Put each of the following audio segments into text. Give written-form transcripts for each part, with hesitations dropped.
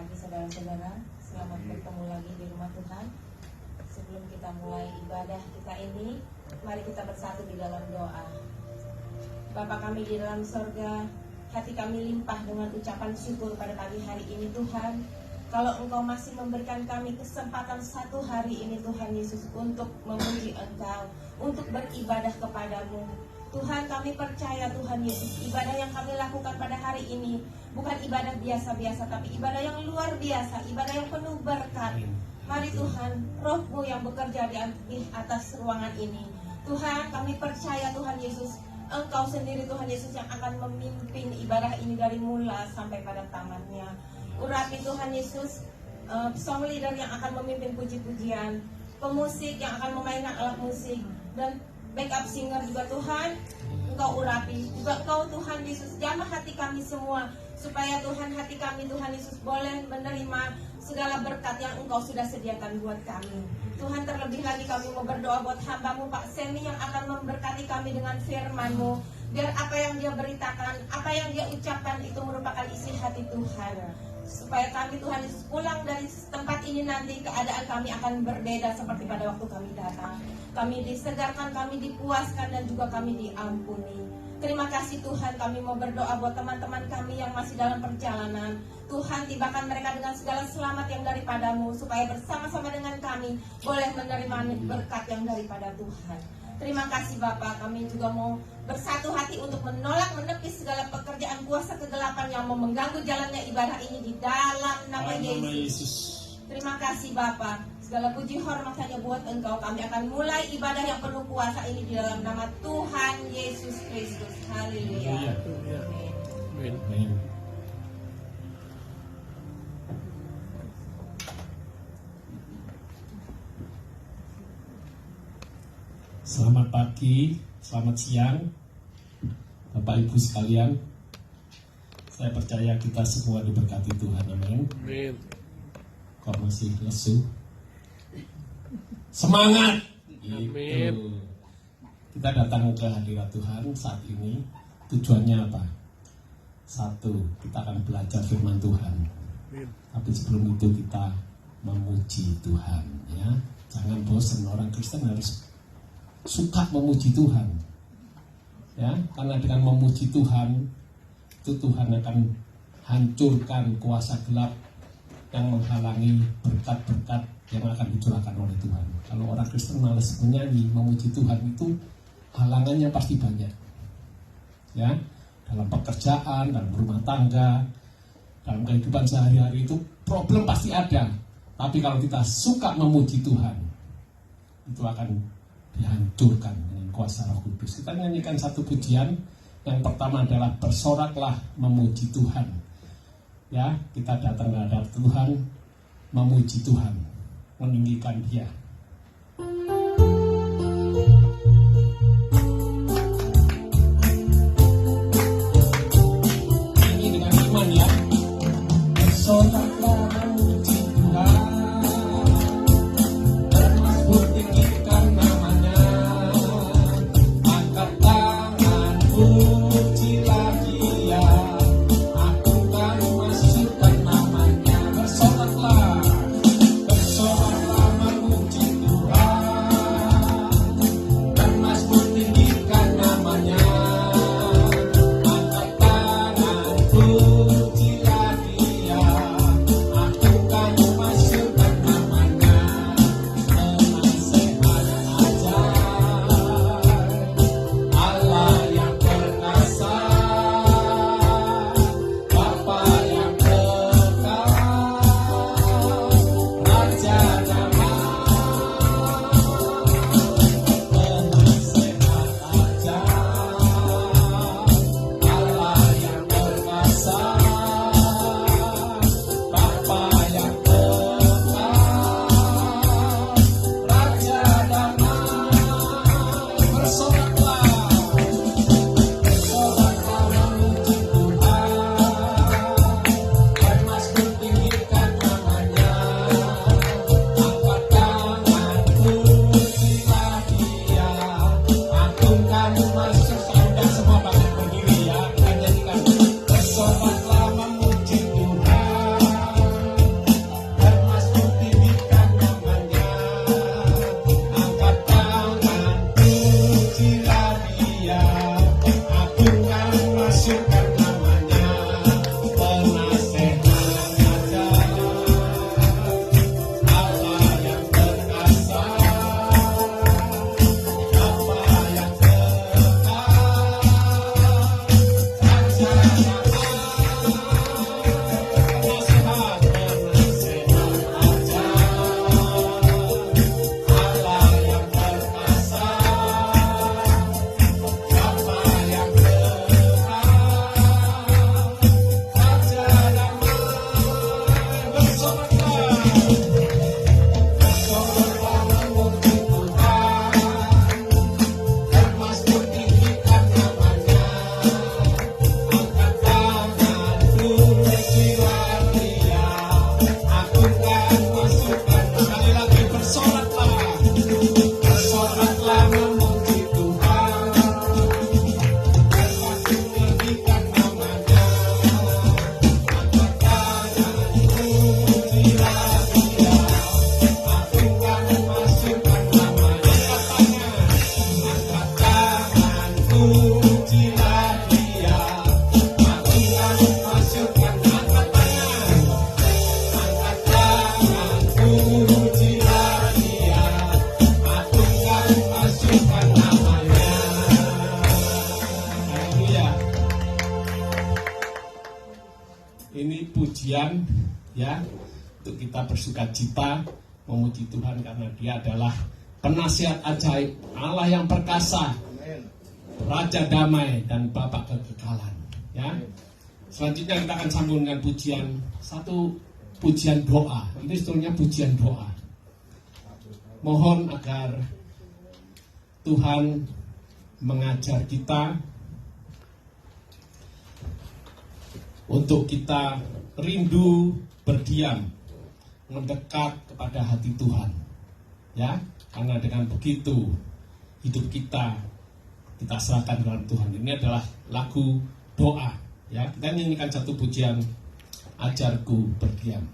pagi saudara-saudara, selamat bertemu lagi di rumah Tuhan. Sebelum kita mulai ibadah kita ini, mari kita bersatu di dalam doa. Bapa kami di dalam sorga, hati kami limpah dengan ucapan syukur pada pagi hari ini Tuhan. Kalau Engkau masih memberikan kami kesempatan satu hari ini Tuhan Yesus untuk memuji Engkau, untuk beribadah kepadamu. Tuhan, kami percaya Tuhan Yesus, ibadah yang kami lakukan pada hari ini bukan ibadah biasa-biasa, tapi ibadah yang luar biasa, ibadah yang penuh berkat. Mari Tuhan, Roh-Mu yang bekerja di atas ruangan ini. Tuhan, kami percaya Tuhan Yesus, Engkau sendiri Tuhan Yesus yang akan memimpin ibadah ini dari mula sampai pada tamatnya. Urapi Tuhan Yesus, song leader yang akan memimpin puji-pujian, pemusik yang akan memainkan alat musik, dan backup singer juga Tuhan, Engkau urapi. Juga Engkau Tuhan Yesus, jamah hati kami semua, supaya Tuhan hati kami Tuhan Yesus boleh menerima segala berkat yang Engkau sudah sediakan buat kami. Tuhan, terlebih lagi kami mau berdoa buat hamba-Mu Pak Semi yang akan memberkati kami dengan firman-Mu. Biar apa yang dia beritakan, apa yang dia ucapkan itu merupakan isi hati Tuhan. Supaya kami Tuhan Yesus pulang dari tempat ini nanti keadaan kami akan berbeda seperti pada waktu kami datang. Kami disegarkan, kami dipuaskan, dan juga kami diampuni. Terima kasih Tuhan, kami mau berdoa buat teman-teman kami yang masih dalam perjalanan. Tuhan, tibakan mereka dengan segala selamat yang daripada-Mu, supaya bersama-sama dengan kami boleh menerima berkat yang daripada Tuhan. Terima kasih Bapa, kami juga mau bersatu hati untuk menolak menepis segala pekerjaan kuasa kegelapan yang mau mengganggu jalannya ibadah ini di dalam nama Yesus. Terima kasih Bapa, segala puji hormat hanya buat Engkau. Kami akan mulai ibadah yang penuh kuasa ini di dalam nama Tuhan Yesus Kristus. Haleluya. Amin. Selamat pagi, selamat siang, Bapak Ibu sekalian. Saya percaya kita semua diberkati Tuhan, amin. Kok masih lesu? Semangat! Amin. Gitu. Kita datang ke hadirat Tuhan saat ini, tujuannya apa? Satu, kita akan belajar firman Tuhan. Tapi sebelum itu kita memuji Tuhan, ya. Jangan bosan, orang Kristen harus suka memuji Tuhan, ya, karena dengan memuji Tuhan itu Tuhan akan hancurkan kuasa gelap yang menghalangi berkat-berkat yang akan dicurahkan oleh Tuhan. Kalau orang Kristen malas menyanyi, memuji Tuhan, itu halangannya pasti banyak, ya, dalam pekerjaan, dalam rumah tangga, dalam kehidupan sehari-hari itu problem pasti ada. Tapi kalau kita suka memuji Tuhan, itu akan dihancurkan dengan kuasa Roh Kudus. Kita nyanyikan satu pujian. Yang pertama adalah bersoraklah memuji Tuhan. Ya, kita datang ke hadapan Tuhan, memuji Tuhan, meninggikan Dia. Nyanyi dengan iman ya. Bersoraklah memuji Tuhan. Selamat ini pujian ya, untuk kita bersukacita memuji Tuhan karena Dia adalah penasihat ajaib, Allah yang perkasa, Raja damai dan Bapa kekekalan ya. Selanjutnya kita akan sambung dengan satu pujian doa. Ini sebetulnya pujian doa. Mohon agar Tuhan mengajar kita untuk kita rindu berdiam, mendekat kepada hati Tuhan ya, karena dengan begitu hidup kita serahkan kepada Tuhan. Ini adalah lagu doa ya. Kita nyanyikan satu pujian, ajarku berdiam.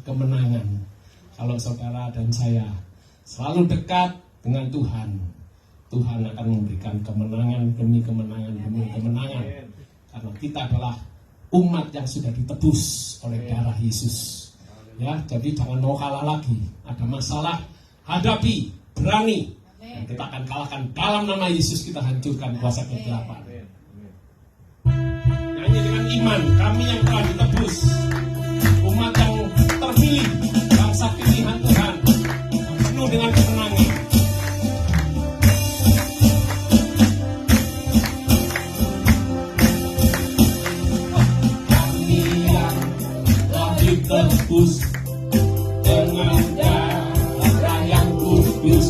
kemenangan. Kalau saudara dan saya selalu dekat dengan Tuhan, Tuhan akan memberikan kemenangan demi kemenangan demi kemenangan. Karena kita adalah umat yang sudah ditebus oleh darah Yesus. Ya, jadi jangan mau kalah lagi. Ada masalah, hadapi, berani. Dan kita akan kalahkan dalam nama Yesus, kita hancurkan kuasa kegelapan. Nyanyi dengan iman, kami yang telah ditebus, umat yang terpilih, bangsa pilihan Tuhan, yang penuh dengan kemenangan. Kami yang telah ditebus dengan darah yang kudus.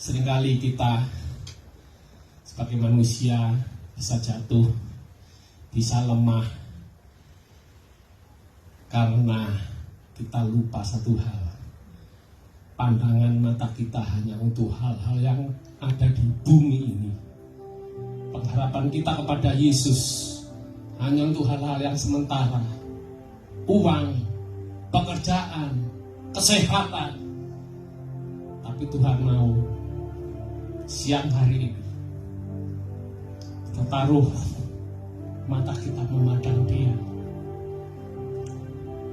Seringkali kita sebagai manusia bisa jatuh, bisa lemah, karena kita lupa satu hal. Pandangan mata kita hanya untuk hal-hal yang ada di bumi ini. Pengharapan kita kepada Yesus hanya untuk hal-hal yang sementara. Uang, pekerjaan, kesehatan. Tapi Tuhan mau siang hari ini kita taruh mata kita memandang Dia.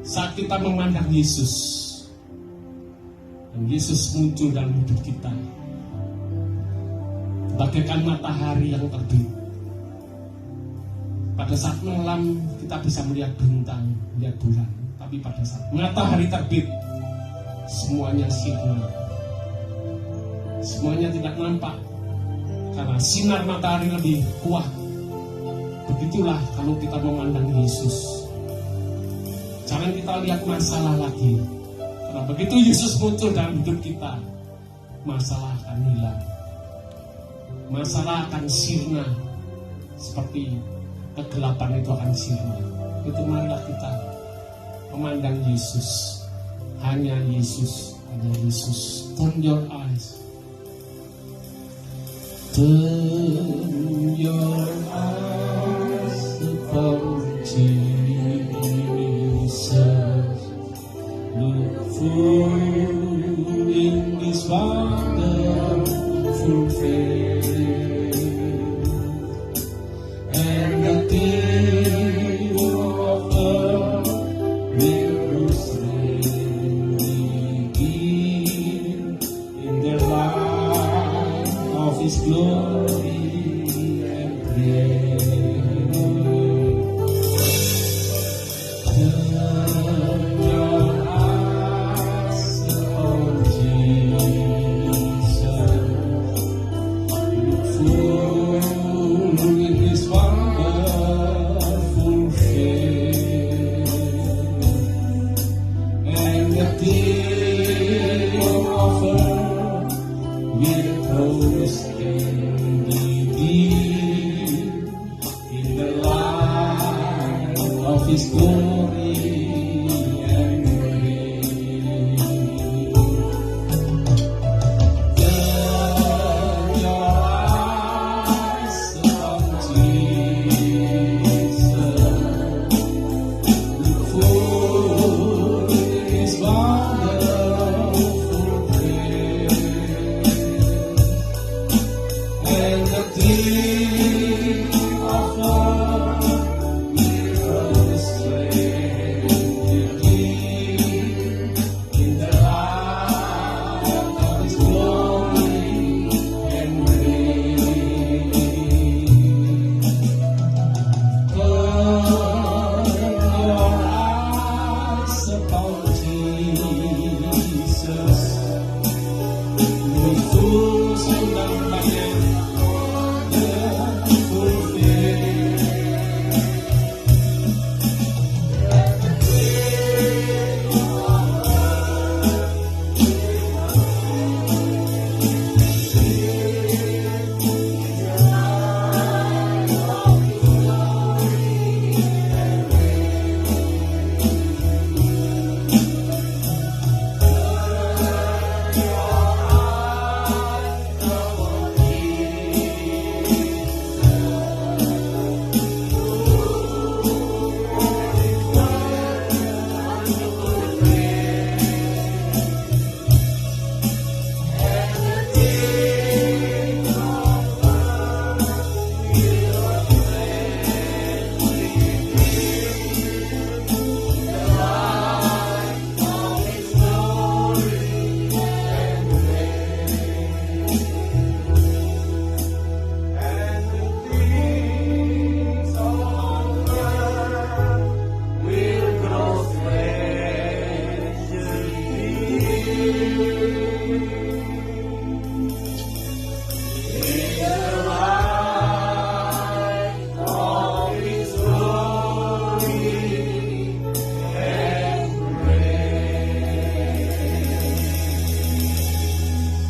Saat kita memandang Yesus, dan Yesus muncul dalam hidup kita bagaikan matahari yang terbit Pada saat malam kita bisa melihat bintang, melihat bulan. Tapi pada saat matahari terbit, semuanya sirna. Semuanya tidak nampak karena sinar matahari lebih kuat. Begitulah kalau kita memandang Yesus. Jangan kita lihat masalah lagi. Karena begitu Yesus muncul dalam hidup kita, masalah akan hilang. Masalah akan sirna. Seperti kegelapan itu akan sirna. Itu marilah kita memandang Yesus. Hanya Yesus, hanya Yesus. Turn your eyes. Turn your eyes upon Jesus. Look full in His wonderful face, and the thing of earth will grow strength begin in the light of His glory and praise. Turn your eyes upon Jesus. Look full in His wonderful face, and the thing of earth will grow standing in the light of His glory and grace. Turn your eyes upon Jesus. Look full in His wonderful face, and the thing of love will grow strength in the light of His glory and grace. Turn your eyes upon Jesus. Look full sendang-sendangnya full faith.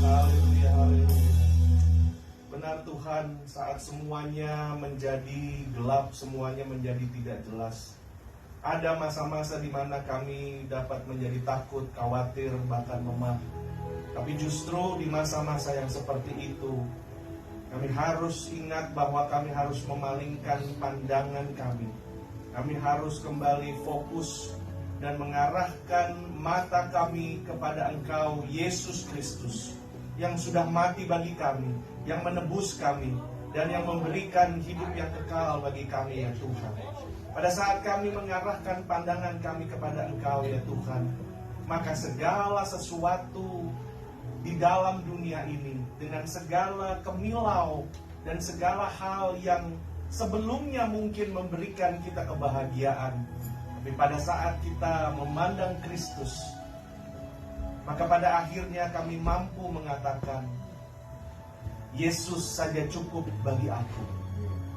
Haleluya, haleluya. Benar Tuhan, saat semuanya menjadi gelap, semuanya menjadi tidak jelas, ada masa-masa di mana kami dapat menjadi takut, khawatir, bahkan lemah. Tapi justru di masa-masa yang seperti itu, kami harus ingat bahwa kami harus memalingkan pandangan kami. Kami harus kembali fokus dan mengarahkan mata kami kepada Engkau, Yesus Kristus, yang sudah mati bagi kami, yang menebus kami, dan yang memberikan hidup yang kekal bagi kami, ya Tuhan. Pada saat kami mengarahkan pandangan kami kepada Engkau, ya Tuhan, maka segala sesuatu di dalam dunia ini, dengan segala kemilau dan segala hal yang sebelumnya mungkin memberikan kita kebahagiaan, tapi pada saat kita memandang Kristus, maka pada akhirnya kami mampu mengatakan, Yesus saja cukup bagi aku.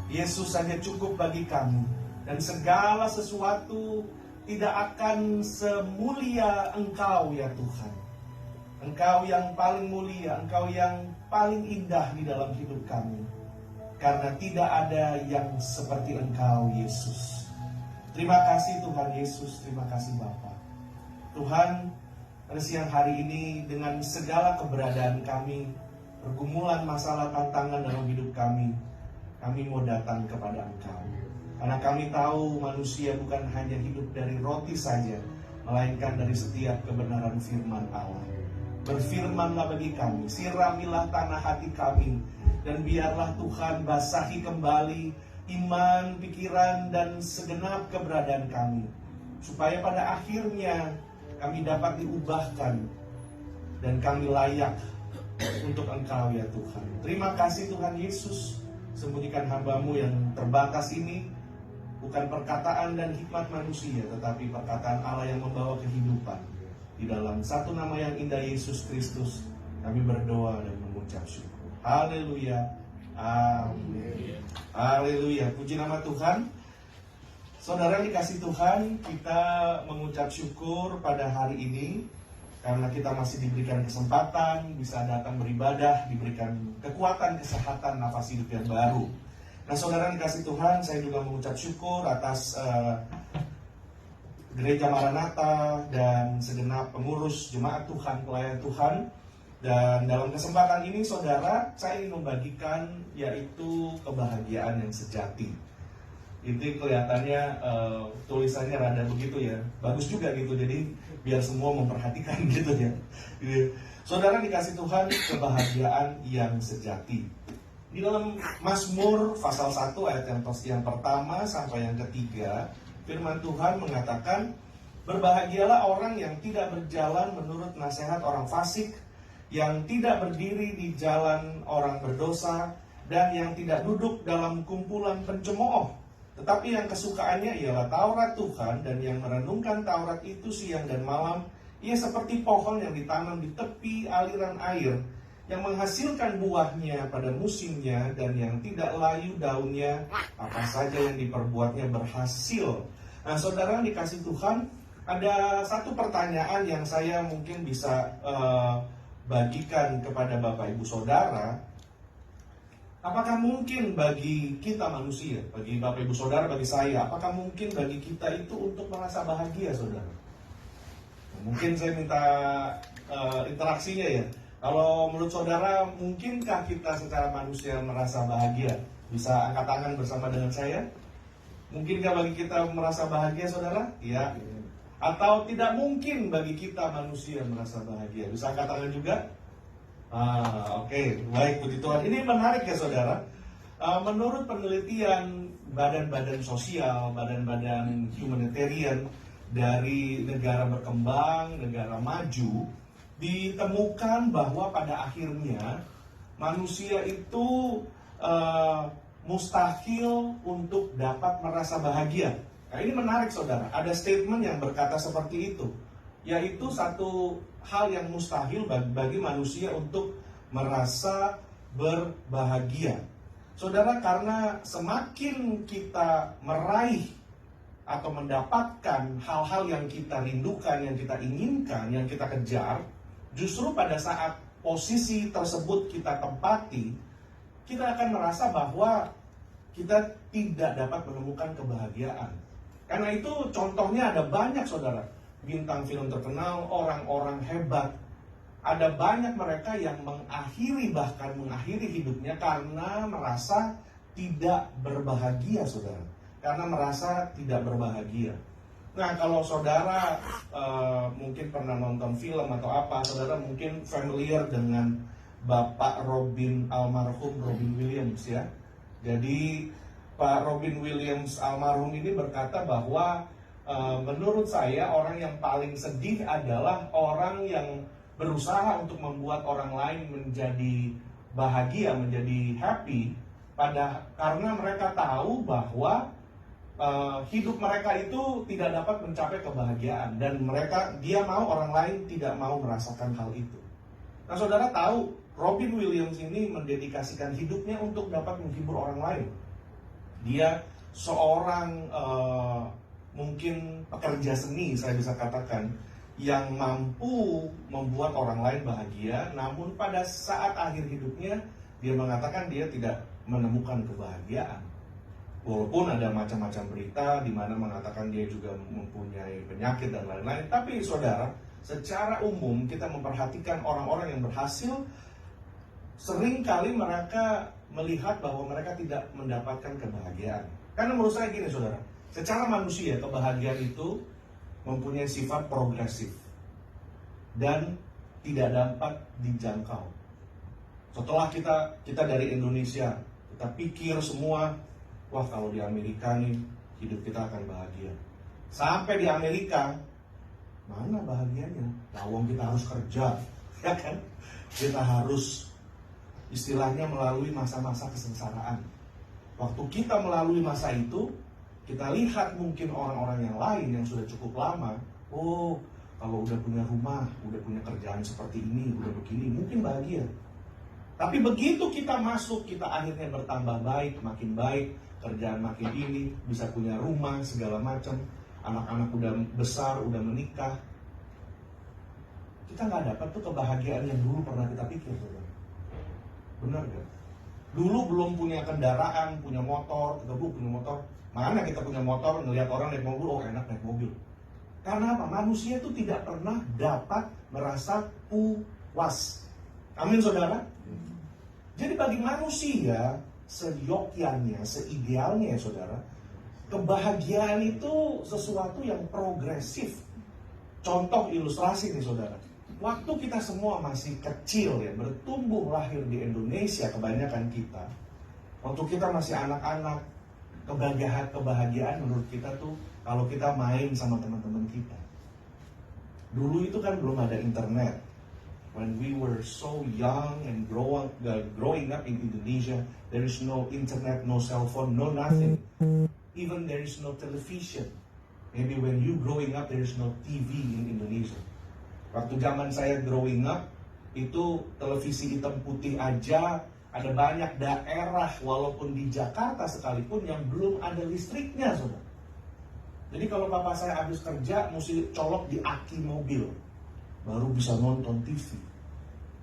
Yesus saja cukup bagi kami. Dan segala sesuatu tidak akan semulia Engkau ya Tuhan. Engkau yang paling mulia, Engkau yang paling indah di dalam hidup kami. Karena tidak ada yang seperti Engkau Yesus. Terima kasih Tuhan Yesus, terima kasih Bapa. Tuhan, pada siang hari ini dengan segala keberadaan kami, pergumulan, masalah, tantangan dalam hidup kami mau datang kepada Engkau. Karena kami tahu manusia bukan hanya hidup dari roti saja, melainkan dari setiap kebenaran firman Allah. Berfirmanlah bagi kami, siramilah tanah hati kami, dan biarlah Tuhan basahi kembali iman, pikiran, dan segenap keberadaan kami. Supaya pada akhirnya kami dapat diubahkan, dan kami layak untuk Engkau ya Tuhan. Terima kasih Tuhan Yesus, sembunyikan hamba-Mu yang terbatas ini, bukan perkataan dan hikmat manusia, tetapi perkataan Allah yang membawa kehidupan. Di dalam satu nama yang indah Yesus Kristus, kami berdoa dan mengucap syukur. Haleluya. Amin. Haleluya. Puji nama Tuhan. Saudara dikasih Tuhan, kita mengucap syukur pada hari ini karena kita masih diberikan kesempatan bisa datang beribadah, diberikan kekuatan, kesehatan, nafas hidup yang baru. Nah saudara dikasih Tuhan, saya juga mengucap syukur atas Gereja Maranatha dan segenap pengurus jemaat Tuhan, pelayan Tuhan. Dan dalam kesempatan ini saudara, saya ingin membagikan yaitu kebahagiaan yang sejati. Itu kelihatannya tulisannya rada begitu ya, bagus juga gitu, jadi biar semua memperhatikan gitu ya. Saudara dikasih Tuhan, kebahagiaan yang sejati. Di dalam Mazmur pasal 1 ayat yang pertama sampai yang ketiga, firman Tuhan mengatakan, berbahagialah orang yang tidak berjalan menurut nasihat orang fasik, yang tidak berdiri di jalan orang berdosa, dan yang tidak duduk dalam kumpulan pencemooh. Tetapi yang kesukaannya ialah Taurat Tuhan, dan yang merenungkan Taurat itu siang dan malam. Ia seperti pohon yang ditanam di tepi aliran air, yang menghasilkan buahnya pada musimnya, dan yang tidak layu daunnya, apa saja yang diperbuatnya berhasil. Nah saudara dikasih Tuhan, ada satu pertanyaan yang saya mungkin bisa bagikan kepada Bapak Ibu Saudara. Apakah mungkin bagi kita manusia, bagi Bapak Ibu Saudara, bagi saya, apakah mungkin bagi kita itu untuk merasa bahagia saudara? Mungkin saya minta interaksinya ya. Kalau menurut saudara, mungkinkah kita secara manusia merasa bahagia? Bisa angkat tangan bersama dengan saya. Mungkinkah bagi kita merasa bahagia saudara? Iya. Atau tidak mungkin bagi kita manusia merasa bahagia? Bisa angkat tangan juga? Oke. Baik, puji Tuhan. Ini menarik ya saudara. Menurut penelitian badan-badan sosial, badan-badan humanitarian dari negara berkembang, negara maju, ditemukan bahwa pada akhirnya manusia itu mustahil untuk dapat merasa bahagia. Nah ini menarik saudara, ada statement yang berkata seperti itu, yaitu satu hal yang mustahil bagi manusia untuk merasa berbahagia. Saudara, karena semakin kita meraih atau mendapatkan hal-hal yang kita rindukan, yang kita inginkan, yang kita kejar, justru pada saat posisi tersebut kita tempati, kita akan merasa bahwa kita tidak dapat menemukan kebahagiaan. Karena itu contohnya ada banyak saudara, bintang film terkenal, orang-orang hebat. Ada banyak mereka yang bahkan mengakhiri hidupnya karena merasa tidak berbahagia saudara. Karena merasa tidak berbahagia. Nah kalau saudara mungkin pernah nonton film atau apa, saudara mungkin familiar dengan Bapak almarhum Robin Williams ya. Jadi Pak Robin Williams almarhum ini berkata bahwa menurut saya orang yang paling sedih adalah orang yang berusaha untuk membuat orang lain menjadi bahagia, menjadi happy, karena mereka tahu bahwa hidup mereka itu tidak dapat mencapai kebahagiaan, dan dia mau orang lain tidak mau merasakan hal itu. Nah, saudara tahu Robin Williams ini mendedikasikan hidupnya untuk dapat menghibur orang lain. Dia seorang mungkin pekerja seni, saya bisa katakan, yang mampu membuat orang lain bahagia, namun pada saat akhir hidupnya dia mengatakan dia tidak menemukan kebahagiaan. Walaupun ada macam-macam berita di mana mengatakan dia juga mempunyai penyakit dan lain-lain, tapi saudara, secara umum kita memperhatikan orang-orang yang berhasil, seringkali mereka melihat bahwa mereka tidak mendapatkan kebahagiaan. Karena menurut saya gini saudara, secara manusia kebahagiaan itu mempunyai sifat progresif dan tidak dapat dijangkau. Setelah kita dari Indonesia, kita pikir semua, wah kalau di Amerika nih hidup kita akan bahagia. Sampai di Amerika, mana bahagianya? Lawang kita harus kerja, ya kan? Kita harus istilahnya melalui masa-masa kesengsaraan. Waktu kita melalui masa itu, kita lihat mungkin orang-orang yang lain yang sudah cukup lama, oh kalau udah punya rumah, udah punya kerjaan seperti ini, udah begini, mungkin bahagia. Tapi begitu kita masuk, kita akhirnya bertambah baik, kerjaan makin ini, bisa punya rumah, segala macam, anak-anak udah besar, udah menikah, kita nggak dapat tuh kebahagiaan yang dulu pernah kita pikir, saudara. Benar gak? Dulu belum punya kendaraan, punya motor, kita belum punya motor. Mana kita punya motor, ngelihat orang naik mobil, oh enak naik mobil. Karena apa? Manusia itu tidak pernah dapat merasa puas. Amin saudara? Jadi bagi manusia, seyogyanya, seidealnya ya saudara, kebahagiaan itu sesuatu yang progresif. Contoh ilustrasi nih saudara, waktu kita semua masih kecil ya, bertumbuh lahir di Indonesia kebanyakan kita, waktu kita masih anak-anak, kebahagiaan menurut kita tuh kalau kita main sama teman-teman kita. Dulu itu kan belum ada internet. When we were so young and growing up in Indonesia, there is no internet, no cell phone, no nothing. Even there is no television. Maybe when you growing up, there is no TV in Indonesia. Waktu zaman saya growing up, itu televisi hitam putih aja, ada banyak daerah, walaupun di Jakarta sekalipun, yang belum ada listriknya, saudara. Jadi kalau papa saya habis kerja, mesti colok di aki mobil, baru bisa nonton TV.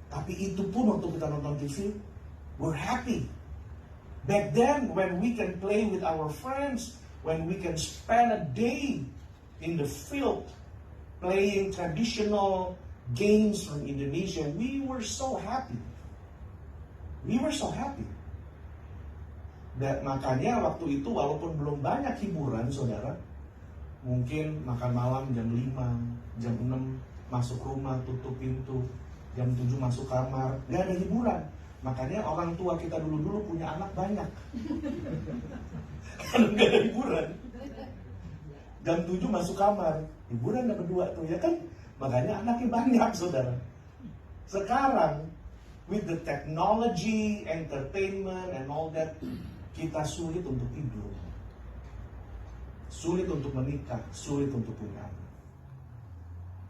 Tapi itu pun waktu kita nonton TV, we're happy. Back then, when we can play with our friends, when we can spend a day in the field, playing traditional games from Indonesia, we were so happy. We were so happy. Dan makanya waktu itu walaupun belum banyak hiburan, saudara, mungkin makan malam jam 5, jam 6, masuk rumah, tutup pintu, jam 7 masuk kamar, gak ada hiburan. Makanya orang tua kita dulu-dulu punya anak banyak. Karena gak ada hiburan. Jam 7 masuk kamar, hiburan dapat 2 tuh, ya kan? Makanya anaknya banyak, saudara. Sekarang, with the technology, entertainment, and all that, kita sulit untuk tidur. Sulit untuk menikah, sulit untuk punya anak.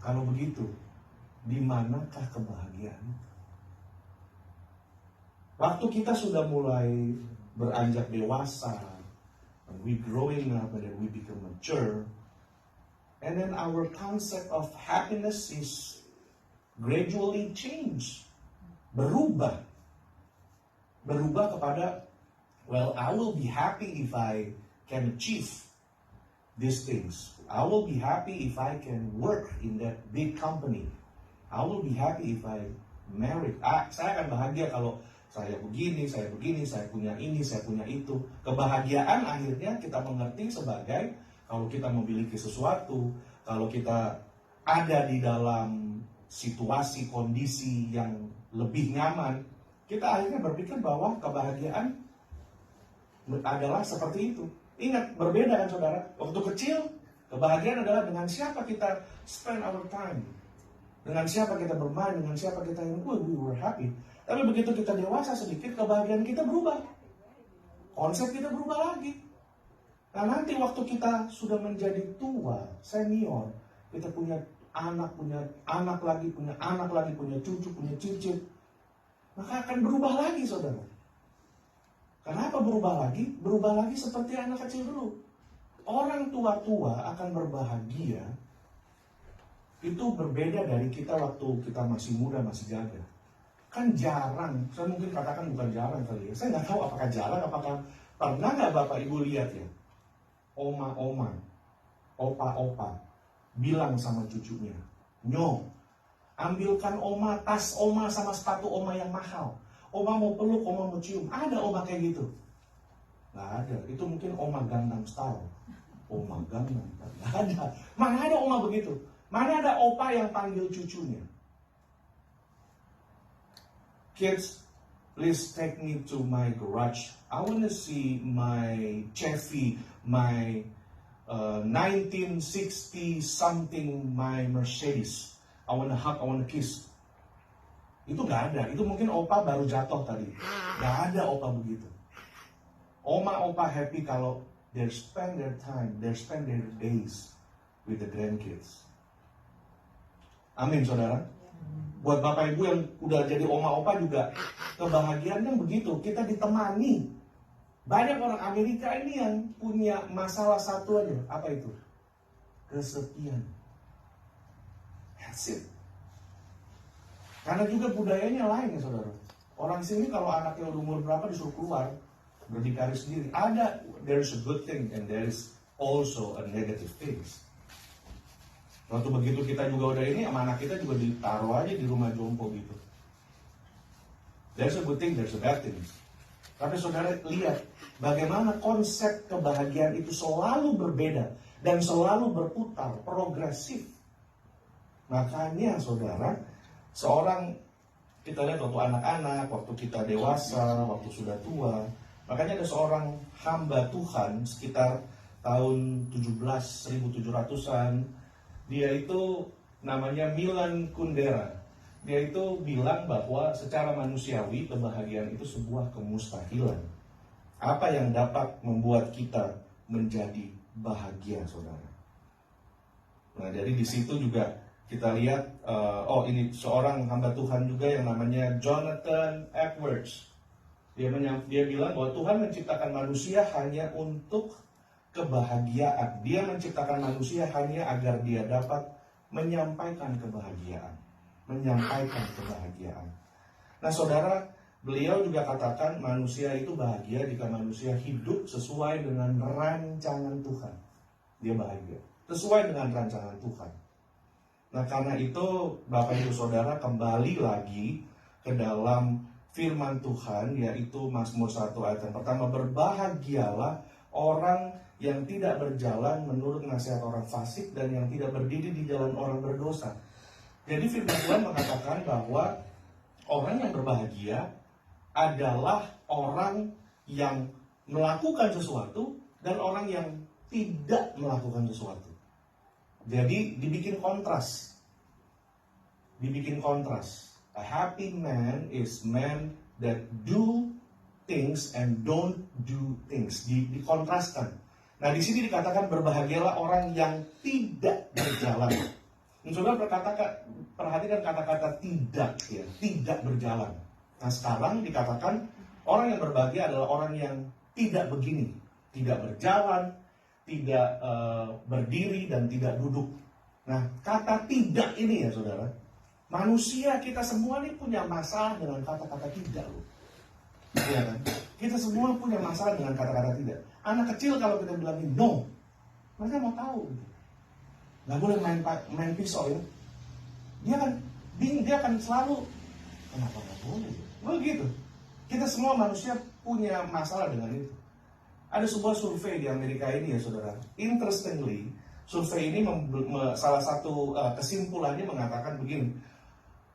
Kalau begitu, di manakah kebahagiaan? Waktu kita sudah mulai beranjak dewasa, and we growing up, and then we become mature, and then our concept of happiness is gradually change. Berubah kepada, well, I will be happy if I can achieve these things. I will be happy if I can work in that big company. I will be happy if I married. Saya akan bahagia kalau saya begini, saya punya ini, saya punya itu. Kebahagiaan akhirnya kita mengerti sebagai kalau kita memiliki sesuatu, kalau kita ada di dalam situasi, kondisi yang lebih nyaman, kita akhirnya berpikir bahwa kebahagiaan adalah seperti itu. Ingat, berbeda kan saudara? Waktu kecil, kebahagiaan adalah dengan siapa kita spend our time. Dengan siapa kita bermain, dengan siapa kita we were happy. Tapi begitu kita dewasa sedikit, kebahagiaan kita berubah. Konsep kita berubah lagi. Nah nanti waktu kita sudah menjadi tua, senior, kita punya anak lagi, punya anak lagi, punya cucu, punya cicit, maka akan berubah lagi, saudara. Kenapa berubah lagi? Berubah lagi seperti anak kecil dulu. Orang tua-tua akan berbahagia itu berbeda dari kita waktu kita masih muda, masih gagah. Kan jarang, saya mungkin katakan bukan jarang kali ya. Saya nggak tahu apakah jarang, apakah pernah nggak Bapak Ibu lihat ya, oma-oma, opa-opa bilang sama cucunya, "Nyo, ambilkan oma tas oma sama sepatu oma yang mahal. Oma mau peluk, oma mau cium." Ada oma kayak gitu? Nggak ada. Itu mungkin oma Gangnam Style. Oma Gangnam Style. Nggak ada. Mana ada oma begitu? Mana ada opa yang panggil cucunya? Kids, please take me to my garage. I want to see my Chevy, my 1960 something, my Mercedes. I want to hug, I want to kiss. Itu gak ada. Itu mungkin opa baru jatuh tadi. Gak ada opa begitu. Oma opa happy kalau they spend their time, they spend their days with the grandkids. Amin, saudara. Buat Bapak Ibu yang udah jadi oma opa juga, kebahagiaannya begitu. Kita ditemani. Banyak orang Amerika ini yang punya masalah satu aja. Apa itu? Kesepian. That's it. Karena juga budayanya lain ya, saudara. Orang sini kalau anaknya udah umur berapa disuruh keluar, berdikari sendiri. Ada, there is a good thing and there is also a negative things. Waktu begitu kita juga udah ini, sama anak kita juga ditaruh aja di rumah jompo gitu. There's a good thing, there's a bad thing. Tapi saudara lihat, bagaimana konsep kebahagiaan itu selalu berbeda dan selalu berputar, progresif. Makanya saudara, seorang, kita lihat waktu anak-anak, waktu kita dewasa, waktu sudah tua, makanya ada seorang hamba Tuhan sekitar tahun 1700-an, dia itu namanya Milan Kundera. Dia itu bilang bahwa secara manusiawi kebahagiaan itu sebuah kemustahilan. Apa yang dapat membuat kita menjadi bahagia, saudara? Nah, jadi di situ juga kita lihat, ini seorang hamba Tuhan juga yang namanya Jonathan Edwards. Dia bilang bahwa Tuhan menciptakan manusia hanya untuk kebahagiaan. Dia menciptakan manusia hanya agar dia dapat menyampaikan kebahagiaan. Menyampaikan kebahagiaan. Nah, saudara, beliau juga katakan manusia itu bahagia jika manusia hidup sesuai dengan rancangan Tuhan. Dia bahagia sesuai dengan rancangan Tuhan. Nah, karena itu Bapak Ibu Saudara kembali lagi ke dalam firman Tuhan, yaitu Mazmur 1 ayat yang pertama, "Berbahagialah orang yang tidak berjalan menurut nasihat orang fasik dan yang tidak berdiri di jalan orang berdosa." Jadi firman Tuhan mengatakan bahwa orang yang berbahagia adalah orang yang melakukan sesuatu dan orang yang tidak melakukan sesuatu. Jadi dibikin kontras. Dibikin kontras. A happy man is man that do things and don't do things. Dikontraskan. Nah, di sini dikatakan berbahagialah orang yang tidak berjalan. Saudara perhatikan kata-kata tidak, ya, tidak berjalan. Nah, sekarang dikatakan orang yang berbahagia adalah orang yang tidak begini, tidak berjalan, tidak berdiri dan tidak duduk. Nah, kata tidak ini ya, saudara, manusia kita semua ini punya masalah dengan kata-kata tidak loh. Ya kan? Kita semua punya masalah dengan kata-kata tidak. Anak kecil kalau kita bilangin no, mereka mau tahu. Nggak boleh main pisau ya. Dia akan selalu, kenapa nggak boleh? Begitu. Kita semua manusia punya masalah dengan itu. Ada sebuah survei di Amerika ini ya, saudara. Interestingly, survei ini salah satu kesimpulannya mengatakan begini.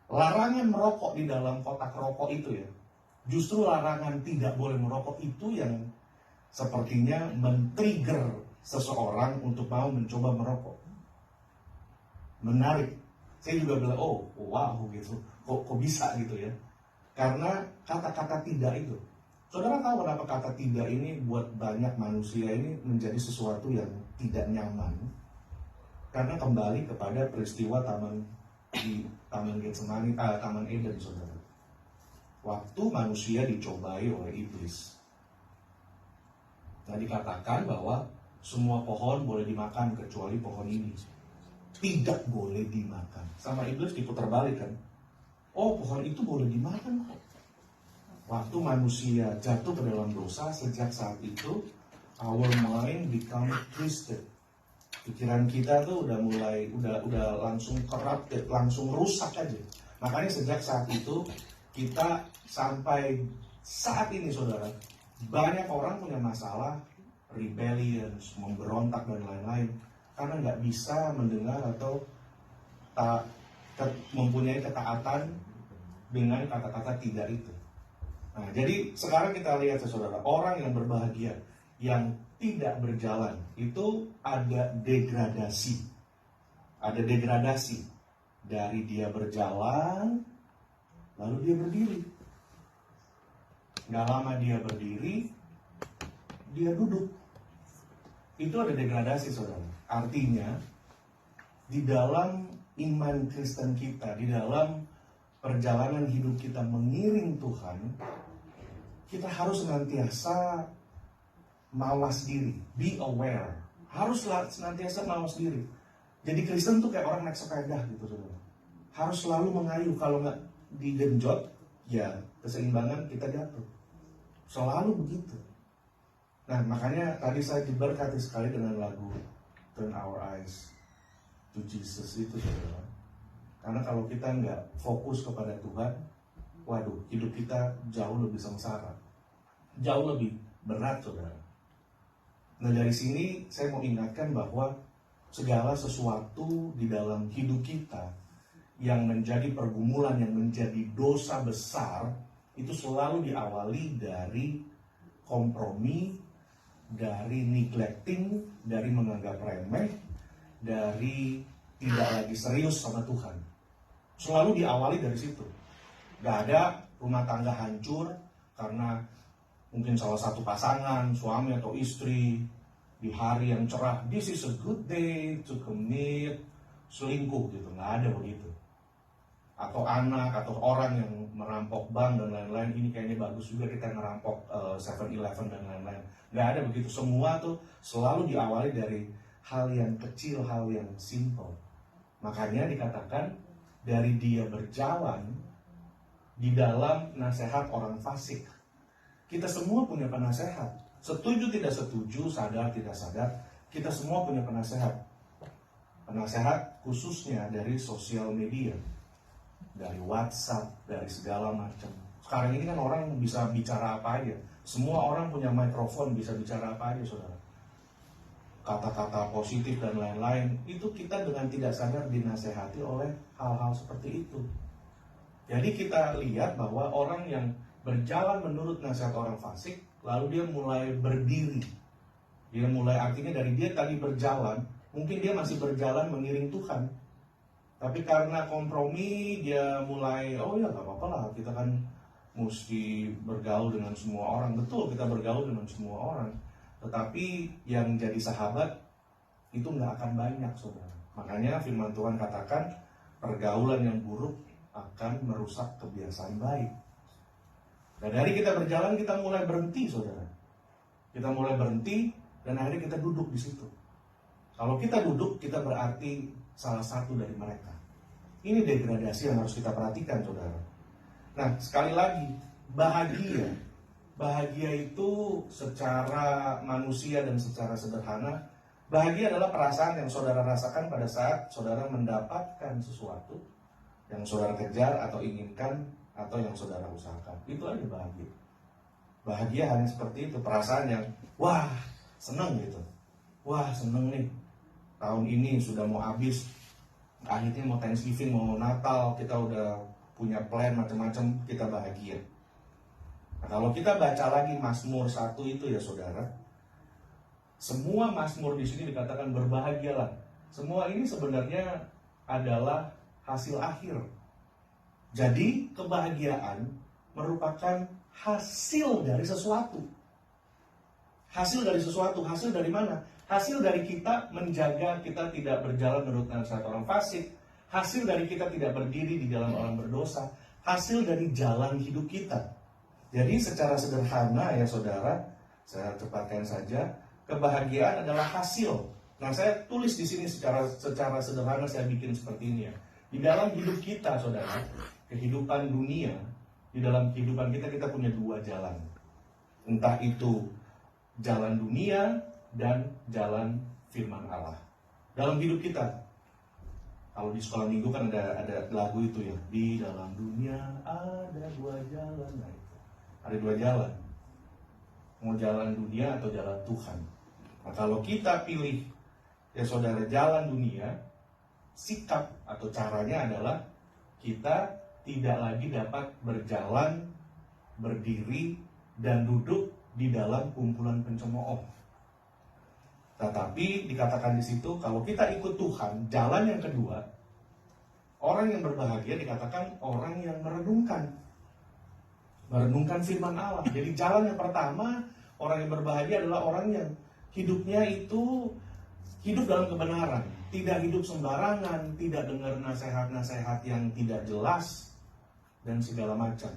Larangan merokok di dalam kotak rokok itu ya, justru larangan tidak boleh merokok itu yang sepertinya men-trigger seseorang untuk mau mencoba merokok. Menarik. Saya juga bilang, wow gitu. Kok bisa gitu ya? Karena kata-kata tidak itu. Saudara tahu kenapa kata tidak ini buat banyak manusia ini menjadi sesuatu yang tidak nyaman? Karena kembali kepada peristiwa Taman Getsemani, Taman Eden, saudara. Waktu manusia dicobai oleh iblis. Nah, dikatakan bahwa semua pohon boleh dimakan kecuali pohon ini. Tidak boleh dimakan. Sama iblis diputar balik kan. Oh, pohon itu boleh dimakan kok. Waktu manusia jatuh ke dalam dosa, sejak saat itu our mind become twisted. Pikiran kita tuh udah langsung corrupted, langsung rusak aja. Makanya sejak saat itu kita sampai saat ini, saudara, banyak orang punya masalah rebellion, memberontak dan lain-lain karena nggak bisa mendengar atau mempunyai ketaatan dengan kata-kata tidak itu. Nah, jadi sekarang kita lihat, saudara, orang yang berbahagia, yang tidak berjalan, itu ada degradasi. Ada degradasi. Dari dia berjalan, lalu dia berdiri. Nggak lama dia berdiri, dia duduk. Itu ada degradasi, saudara. Artinya, di dalam iman Kristen kita, di dalam perjalanan hidup kita mengiring Tuhan, kita harus senantiasa mawas diri, be aware. Harus senantiasa mawas diri. Jadi Kristen tuh kayak orang naik sepeda gitu, saudara. Harus selalu mengayu, kalau nggak digenjot, ya keseimbangan kita jatuh. Selalu begitu. Nah, makanya tadi saya diberkati sekali dengan lagu Turn Our Eyes to Jesus itu, saudara. Karena kalau kita nggak fokus kepada Tuhan, waduh, hidup kita jauh lebih sengsara, jauh lebih berat, saudara. Nah, dari sini saya mau ingatkan bahwa segala sesuatu di dalam hidup kita yang menjadi pergumulan, yang menjadi dosa besar, itu selalu diawali dari kompromi, dari neglecting, dari menganggap remeh, dari tidak lagi serius sama Tuhan. Selalu diawali dari situ. Gak ada rumah tangga hancur karena mungkin salah satu pasangan, suami atau istri, di hari yang cerah, this is a good day to commit selingkuh gitu. Gak ada begitu. Atau anak, atau orang yang merampok bank dan lain-lain, ini kayaknya bagus juga kita ngerampok 7-Eleven dan lain-lain. Gak ada begitu. Semua tuh selalu diawali dari hal yang kecil, hal yang simple. Makanya dikatakan dari dia berjalan di dalam nasihat orang fasik. Kita semua punya penasehat. Setuju tidak setuju, sadar tidak sadar, kita semua punya penasehat. Penasehat khususnya dari sosial media, dari WhatsApp, dari segala macam. Sekarang ini kan orang bisa bicara apa aja. Semua orang punya mikrofon, bisa bicara apa aja, saudara. Kata-kata positif dan lain-lain, itu kita dengan tidak sadar dinasehati oleh hal-hal seperti itu. Jadi kita lihat bahwa orang yang berjalan menurut nasihat orang fasik, lalu dia mulai berdiri. Dia mulai, artinya dari dia tadi berjalan, mungkin dia masih berjalan mengiring Tuhan. Tapi karena kompromi, dia mulai, oh ya gak apa-apa lah, kita kan mesti bergaul dengan semua orang. Betul, kita bergaul dengan semua orang. Tetapi yang jadi sahabat itu nggak akan banyak, saudara. Makanya firman Tuhan katakan pergaulan yang buruk akan merusak kebiasaan baik. Dan dari kita berjalan, kita mulai berhenti, saudara. Kita mulai berhenti dan akhirnya kita duduk di situ. Kalau kita duduk, kita berarti salah satu dari mereka. Ini degradasi yang harus kita perhatikan, saudara. Nah, sekali lagi, bahagia. Bahagia itu secara manusia dan secara sederhana, bahagia adalah perasaan yang saudara rasakan pada saat saudara mendapatkan sesuatu yang saudara kejar atau inginkan atau yang saudara usahakan. Itu aja bahagia. Bahagia hanya seperti itu, perasaan yang wah, seneng gitu. Wah, seneng nih. Tahun ini sudah mau habis. Akhirnya mau Thanksgiving, mau Natal, kita udah punya plan macam-macam, kita bahagia. Nah, kalau kita baca lagi Mazmur 1 itu ya, saudara, semua Mazmur di sini dikatakan berbahagialah. Semua ini sebenarnya adalah hasil akhir. Jadi kebahagiaan merupakan hasil dari sesuatu. Hasil dari sesuatu, hasil dari mana? Hasil dari kita menjaga kita tidak berjalan menurut nasihat orang fasik. Hasil dari kita tidak berdiri di jalan orang berdosa. Hasil dari jalan hidup kita. Jadi secara sederhana ya saudara, saya cepatkan saja, kebahagiaan adalah hasil. Nah, saya tulis di sini secara sederhana, saya bikin seperti ini ya. Di dalam hidup kita saudara, kehidupan dunia, di dalam kehidupan kita punya dua jalan. Entah itu jalan dunia dan jalan firman Allah. Dalam hidup kita, kalau di sekolah minggu kan ada lagu itu ya, di dalam dunia ada dua jalan. Nah, itu. Ada dua jalan. Mau jalan dunia atau jalan Tuhan. Nah, kalau kita pilih ya saudara jalan dunia, sikap atau caranya adalah kita tidak lagi dapat berjalan, berdiri, dan duduk di dalam kumpulan pencemooh. Tetapi dikatakan di situ, kalau kita ikut Tuhan, jalan yang kedua, orang yang berbahagia dikatakan orang yang merenungkan firman Allah. Jadi jalan yang pertama, orang yang berbahagia adalah orang yang hidupnya itu hidup dalam kebenaran, tidak hidup sembarangan, tidak dengar nasihat-nasihat yang tidak jelas, dan segala macam.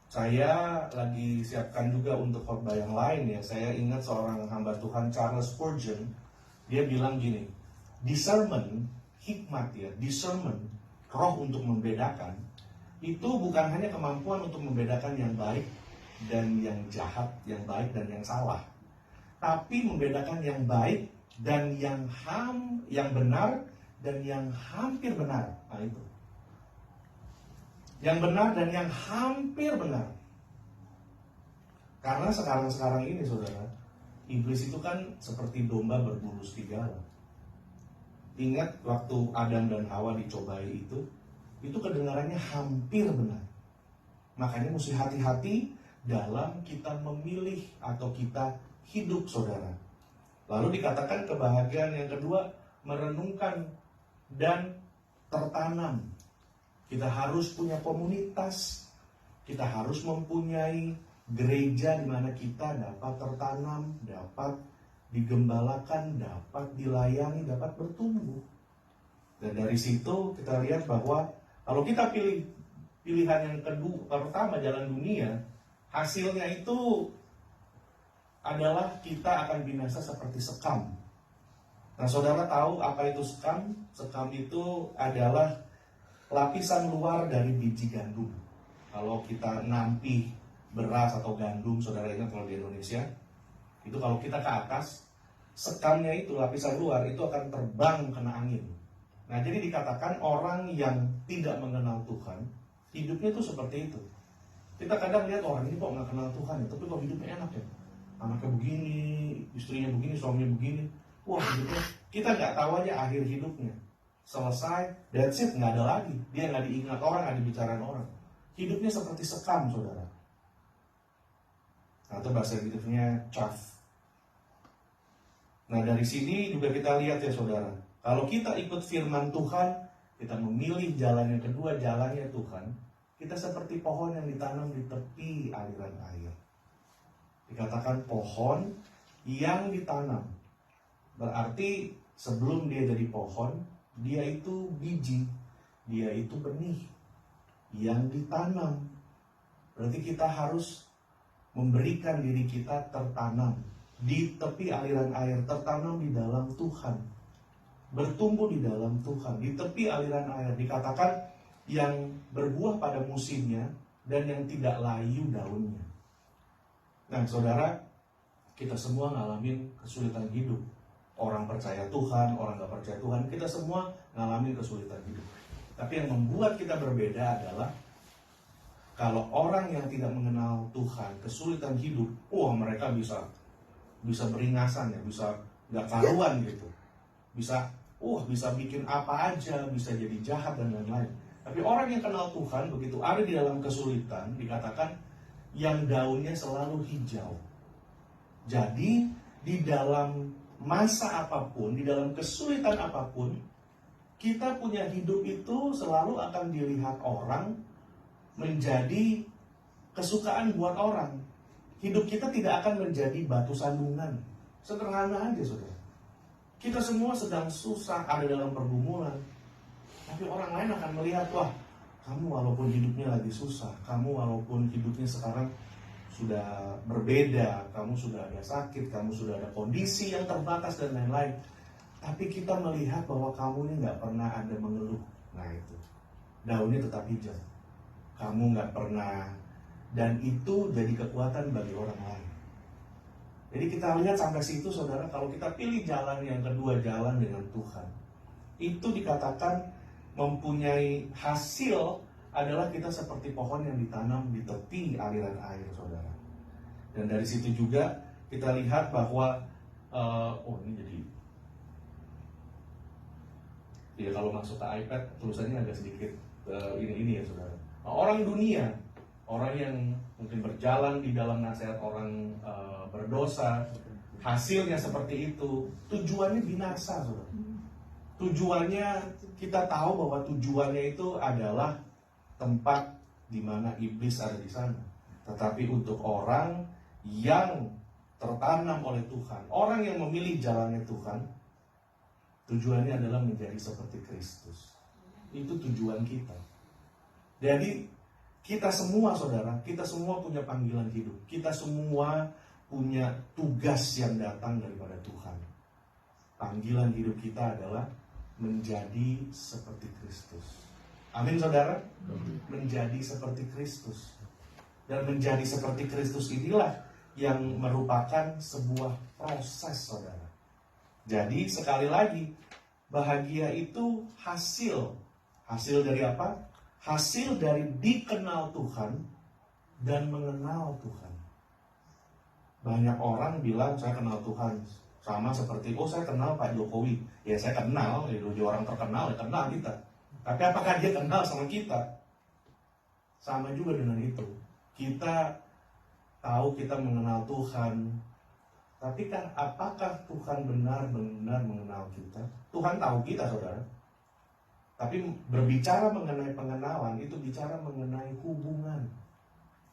Saya lagi siapkan juga untuk khotbah yang lain ya. Saya ingat seorang hamba Tuhan Charles Spurgeon, dia bilang gini, discernment, hikmat ya, discernment, roh untuk membedakan, itu bukan hanya kemampuan untuk membedakan yang baik dan yang jahat, yang baik dan yang salah, tapi membedakan yang baik dan yang benar dan yang hampir benar. Nah itu. Yang benar dan yang hampir benar. Karena sekarang ini saudara, iblis itu kan seperti domba berbulu serigala. Ingat waktu Adam dan Hawa dicobai itu kedengarannya hampir benar. Makanya mesti hati-hati dalam kita memilih atau kita hidup saudara. Lalu dikatakan kebahagiaan yang kedua, merenungkan dan tertanam. Kita harus punya komunitas, kita harus mempunyai gereja di mana kita dapat tertanam, dapat digembalakan, dapat dilayani, dapat bertumbuh. Dan dari situ kita lihat bahwa kalau kita pilih pilihan yang kedua, pertama jalan dunia, hasilnya itu adalah kita akan binasa seperti sekam. Nah, saudara tahu apa itu sekam? Sekam itu adalah lapisan luar dari biji gandum. Kalau kita nampi beras atau gandum, saudara ingat kalau di Indonesia, itu kalau kita ke atas, sekamnya itu, lapisan luar, itu akan terbang kena angin. Nah, jadi dikatakan orang yang tidak mengenal Tuhan, hidupnya itu seperti itu. Kita kadang lihat orang ini kok nggak kenal Tuhan ya, tapi kok hidupnya enak ya. Anaknya begini, istrinya begini, suaminya begini. Wah, hidupnya, kita nggak tahu aja akhir hidupnya. Selesai, that's it, nggak ada lagi. Dia nggak diingat orang, nggak dibicarain orang. Hidupnya seperti sekam, saudara. Atau bahasa Inggrisnya chaff. Nah, dari sini juga kita lihat ya saudara, kalau kita ikut firman Tuhan, kita memilih jalan yang kedua, jalannya Tuhan, kita seperti pohon yang ditanam di tepi aliran air. Dikatakan pohon yang ditanam. Berarti sebelum dia jadi pohon, dia itu biji, dia itu benih yang ditanam. Berarti kita harus memberikan diri kita tertanam di tepi aliran air, tertanam di dalam Tuhan, bertumbuh di dalam Tuhan, di tepi aliran air. Dikatakan yang berbuah pada musimnya dan yang tidak layu daunnya. Nah saudara, kita semua ngalamin kesulitan hidup. Orang percaya Tuhan, orang gak percaya Tuhan, kita semua ngalamin kesulitan hidup. Tapi yang membuat kita berbeda adalah kalau orang yang tidak mengenal Tuhan, kesulitan hidup, mereka bisa beringasan ya, bisa gak karuan gitu. Bisa bikin apa aja, bisa jadi jahat dan lain-lain. Tapi orang yang kenal Tuhan, begitu ada di dalam kesulitan, dikatakan yang daunnya selalu hijau. Jadi di dalam masa apapun, di dalam kesulitan apapun, kita punya hidup itu selalu akan dilihat orang menjadi kesukaan buat orang, hidup kita tidak akan menjadi batu sandungan. Sederhana aja, saudara. Kita semua sedang susah, ada dalam pergumulan. Tapi orang lain akan melihat, wah, kamu walaupun hidupnya lagi susah, kamu walaupun hidupnya sekarang sudah berbeda, kamu sudah ada sakit, kamu sudah ada kondisi yang terbatas dan lain-lain. Tapi kita melihat bahwa kamu ini nggak pernah ada mengeluh. Nah itu, daunnya tetap hijau. Kamu nggak pernah, dan itu jadi kekuatan bagi orang lain. Jadi kita lihat sampai situ, saudara, kalau kita pilih jalan yang kedua, jalan dengan Tuhan, itu dikatakan mempunyai hasil adalah kita seperti pohon yang ditanam di tepi aliran air, saudara. Dan dari situ juga kita lihat bahwa ini jadi ya, kalau masuk ke iPad tulisannya agak sedikit ini ya, saudara. Orang dunia, orang yang mungkin berjalan di dalam nasihat orang berdosa, hasilnya seperti itu, tujuannya binasa, saudara. Tujuannya, kita tahu bahwa tujuannya itu adalah tempat di mana iblis ada di sana. Tetapi untuk orang yang tertanam oleh Tuhan, orang yang memilih jalannya Tuhan, tujuannya adalah menjadi seperti Kristus. Itu tujuan kita. Jadi kita semua, saudara, kita semua punya panggilan hidup. Kita semua punya tugas yang datang daripada Tuhan. Panggilan hidup kita adalah menjadi seperti Kristus. Amin, saudara. Menjadi seperti Kristus. Dan menjadi seperti Kristus inilah yang merupakan sebuah proses, saudara. Jadi sekali lagi, bahagia itu hasil. Hasil dari apa? Hasil dari dikenal Tuhan dan mengenal Tuhan. Banyak orang bilang, saya kenal Tuhan. Sama seperti, saya kenal Pak Jokowi. Ya saya kenal, dia orang terkenal, ya kenal kita. Tapi apakah dia kenal sama kita? Sama juga dengan itu. Kita tahu kita mengenal Tuhan. Tapi kan apakah Tuhan benar-benar mengenal kita? Tuhan tahu kita, saudara. Tapi berbicara mengenai pengenalan, itu bicara mengenai hubungan.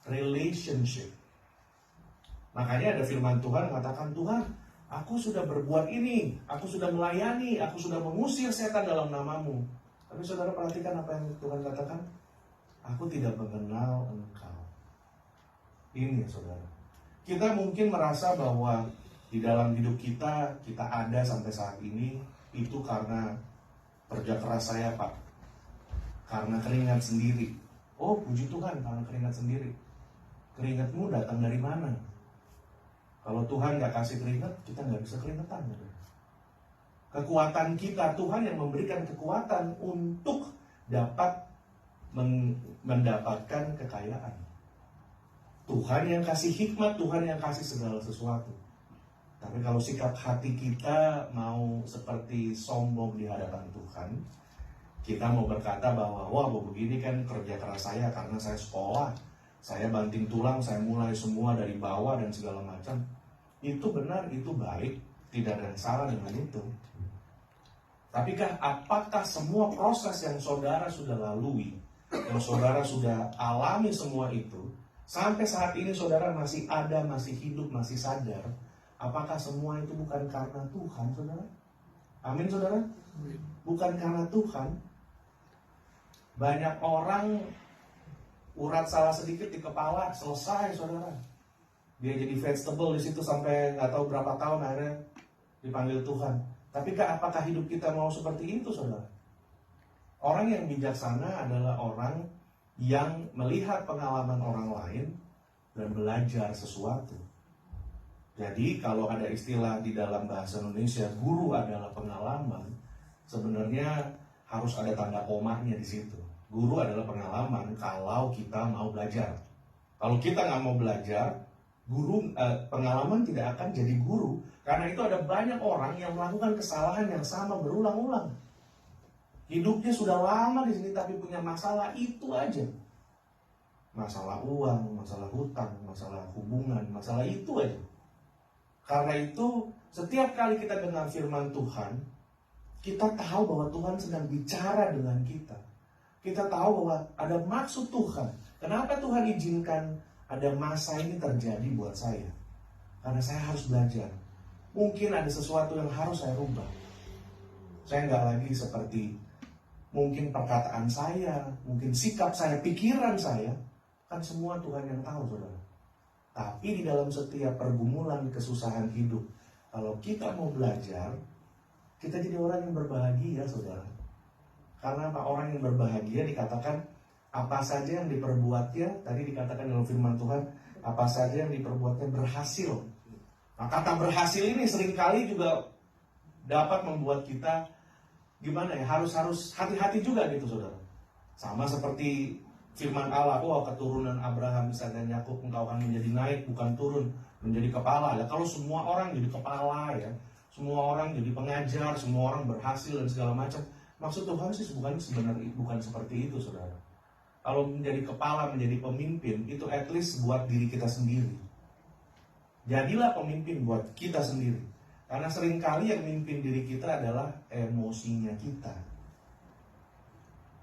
Relationship. Makanya ada firman Tuhan mengatakan, Tuhan, aku sudah berbuat ini, aku sudah melayani, aku sudah mengusir setan dalam namamu. Tapi saudara perhatikan apa yang Tuhan katakan, aku tidak mengenal engkau. Ini saudara. Kita mungkin merasa bahwa di dalam hidup kita ada sampai saat ini, itu karena kerja keras saya, Pak. Karena keringat sendiri. Oh, puji Tuhan, karena keringat sendiri. Keringatmu datang dari mana? Kalau Tuhan gak kasih keringat, kita gak bisa keringetan. Kekuatan kita, Tuhan yang memberikan kekuatan untuk dapat mendapatkan kekayaan. Tuhan yang kasih hikmat, Tuhan yang kasih segala sesuatu. Tapi kalau sikap hati kita mau seperti sombong di hadapan Tuhan, kita mau berkata bahwa, wah begini kan kerja keras saya karena saya sekolah, saya banting tulang, saya mulai semua dari bawah dan segala macam. Itu benar, itu baik, tidak ada yang salah dengan itu. Tapi apakah semua proses yang saudara sudah lalui, yang saudara sudah alami semua itu, sampai saat ini saudara masih ada, masih hidup, masih sadar, apakah semua itu bukan karena Tuhan, saudara? Amin, saudara? Bukan karena Tuhan. Banyak orang urat salah sedikit di kepala, selesai, saudara. Dia jadi vegetable di situ sampai nggak tahu berapa tahun, akhirnya dipanggil Tuhan. Tapi apakah hidup kita mau seperti itu, saudara? Orang yang bijaksana adalah orang yang melihat pengalaman orang lain dan belajar sesuatu. Jadi kalau ada istilah di dalam bahasa Indonesia, guru adalah pengalaman, sebenarnya harus ada tanda komanya di situ. Guru adalah pengalaman kalau kita mau belajar. Kalau kita nggak mau belajar, pengalaman tidak akan jadi guru. Karena itu ada banyak orang yang melakukan kesalahan yang sama berulang-ulang. Hidupnya sudah lama di sini tapi punya masalah itu aja. Masalah uang, masalah hutang, masalah hubungan, masalah itu aja. Karena itu setiap kali kita dengar firman Tuhan, kita tahu bahwa Tuhan sedang bicara dengan kita. Kita tahu bahwa ada maksud Tuhan. Kenapa Tuhan izinkan ada masa ini terjadi buat saya. Karena saya harus belajar. Mungkin ada sesuatu yang harus saya rubah. Saya nggak lagi seperti mungkin perkataan saya, mungkin sikap saya, pikiran saya. Kan semua Tuhan yang tahu, saudara. Tapi di dalam setiap pergumulan, kesusahan hidup, kalau kita mau belajar, kita jadi orang yang berbahagia, saudara. Karena apa? Orang yang berbahagia dikatakan apa saja yang diperbuatnya, tadi dikatakan dalam firman Tuhan, apa saja yang diperbuatnya berhasil. Nah, kata berhasil ini seringkali juga dapat membuat kita gimana ya, harus hati-hati juga gitu, saudara. Sama seperti firman Allah, keturunan Abraham, Ishak dan Yakub, engkau akan menjadi naik, bukan turun, menjadi kepala. Ya, kalau semua orang jadi kepala ya, semua orang jadi pengajar, semua orang berhasil dan segala macam. Maksud Tuhan sih sebenarnya bukan seperti itu, saudara. Kalau menjadi kepala, menjadi pemimpin, itu at least buat diri kita sendiri. Jadilah pemimpin buat kita sendiri. Karena seringkali yang mimpin diri kita adalah emosinya kita.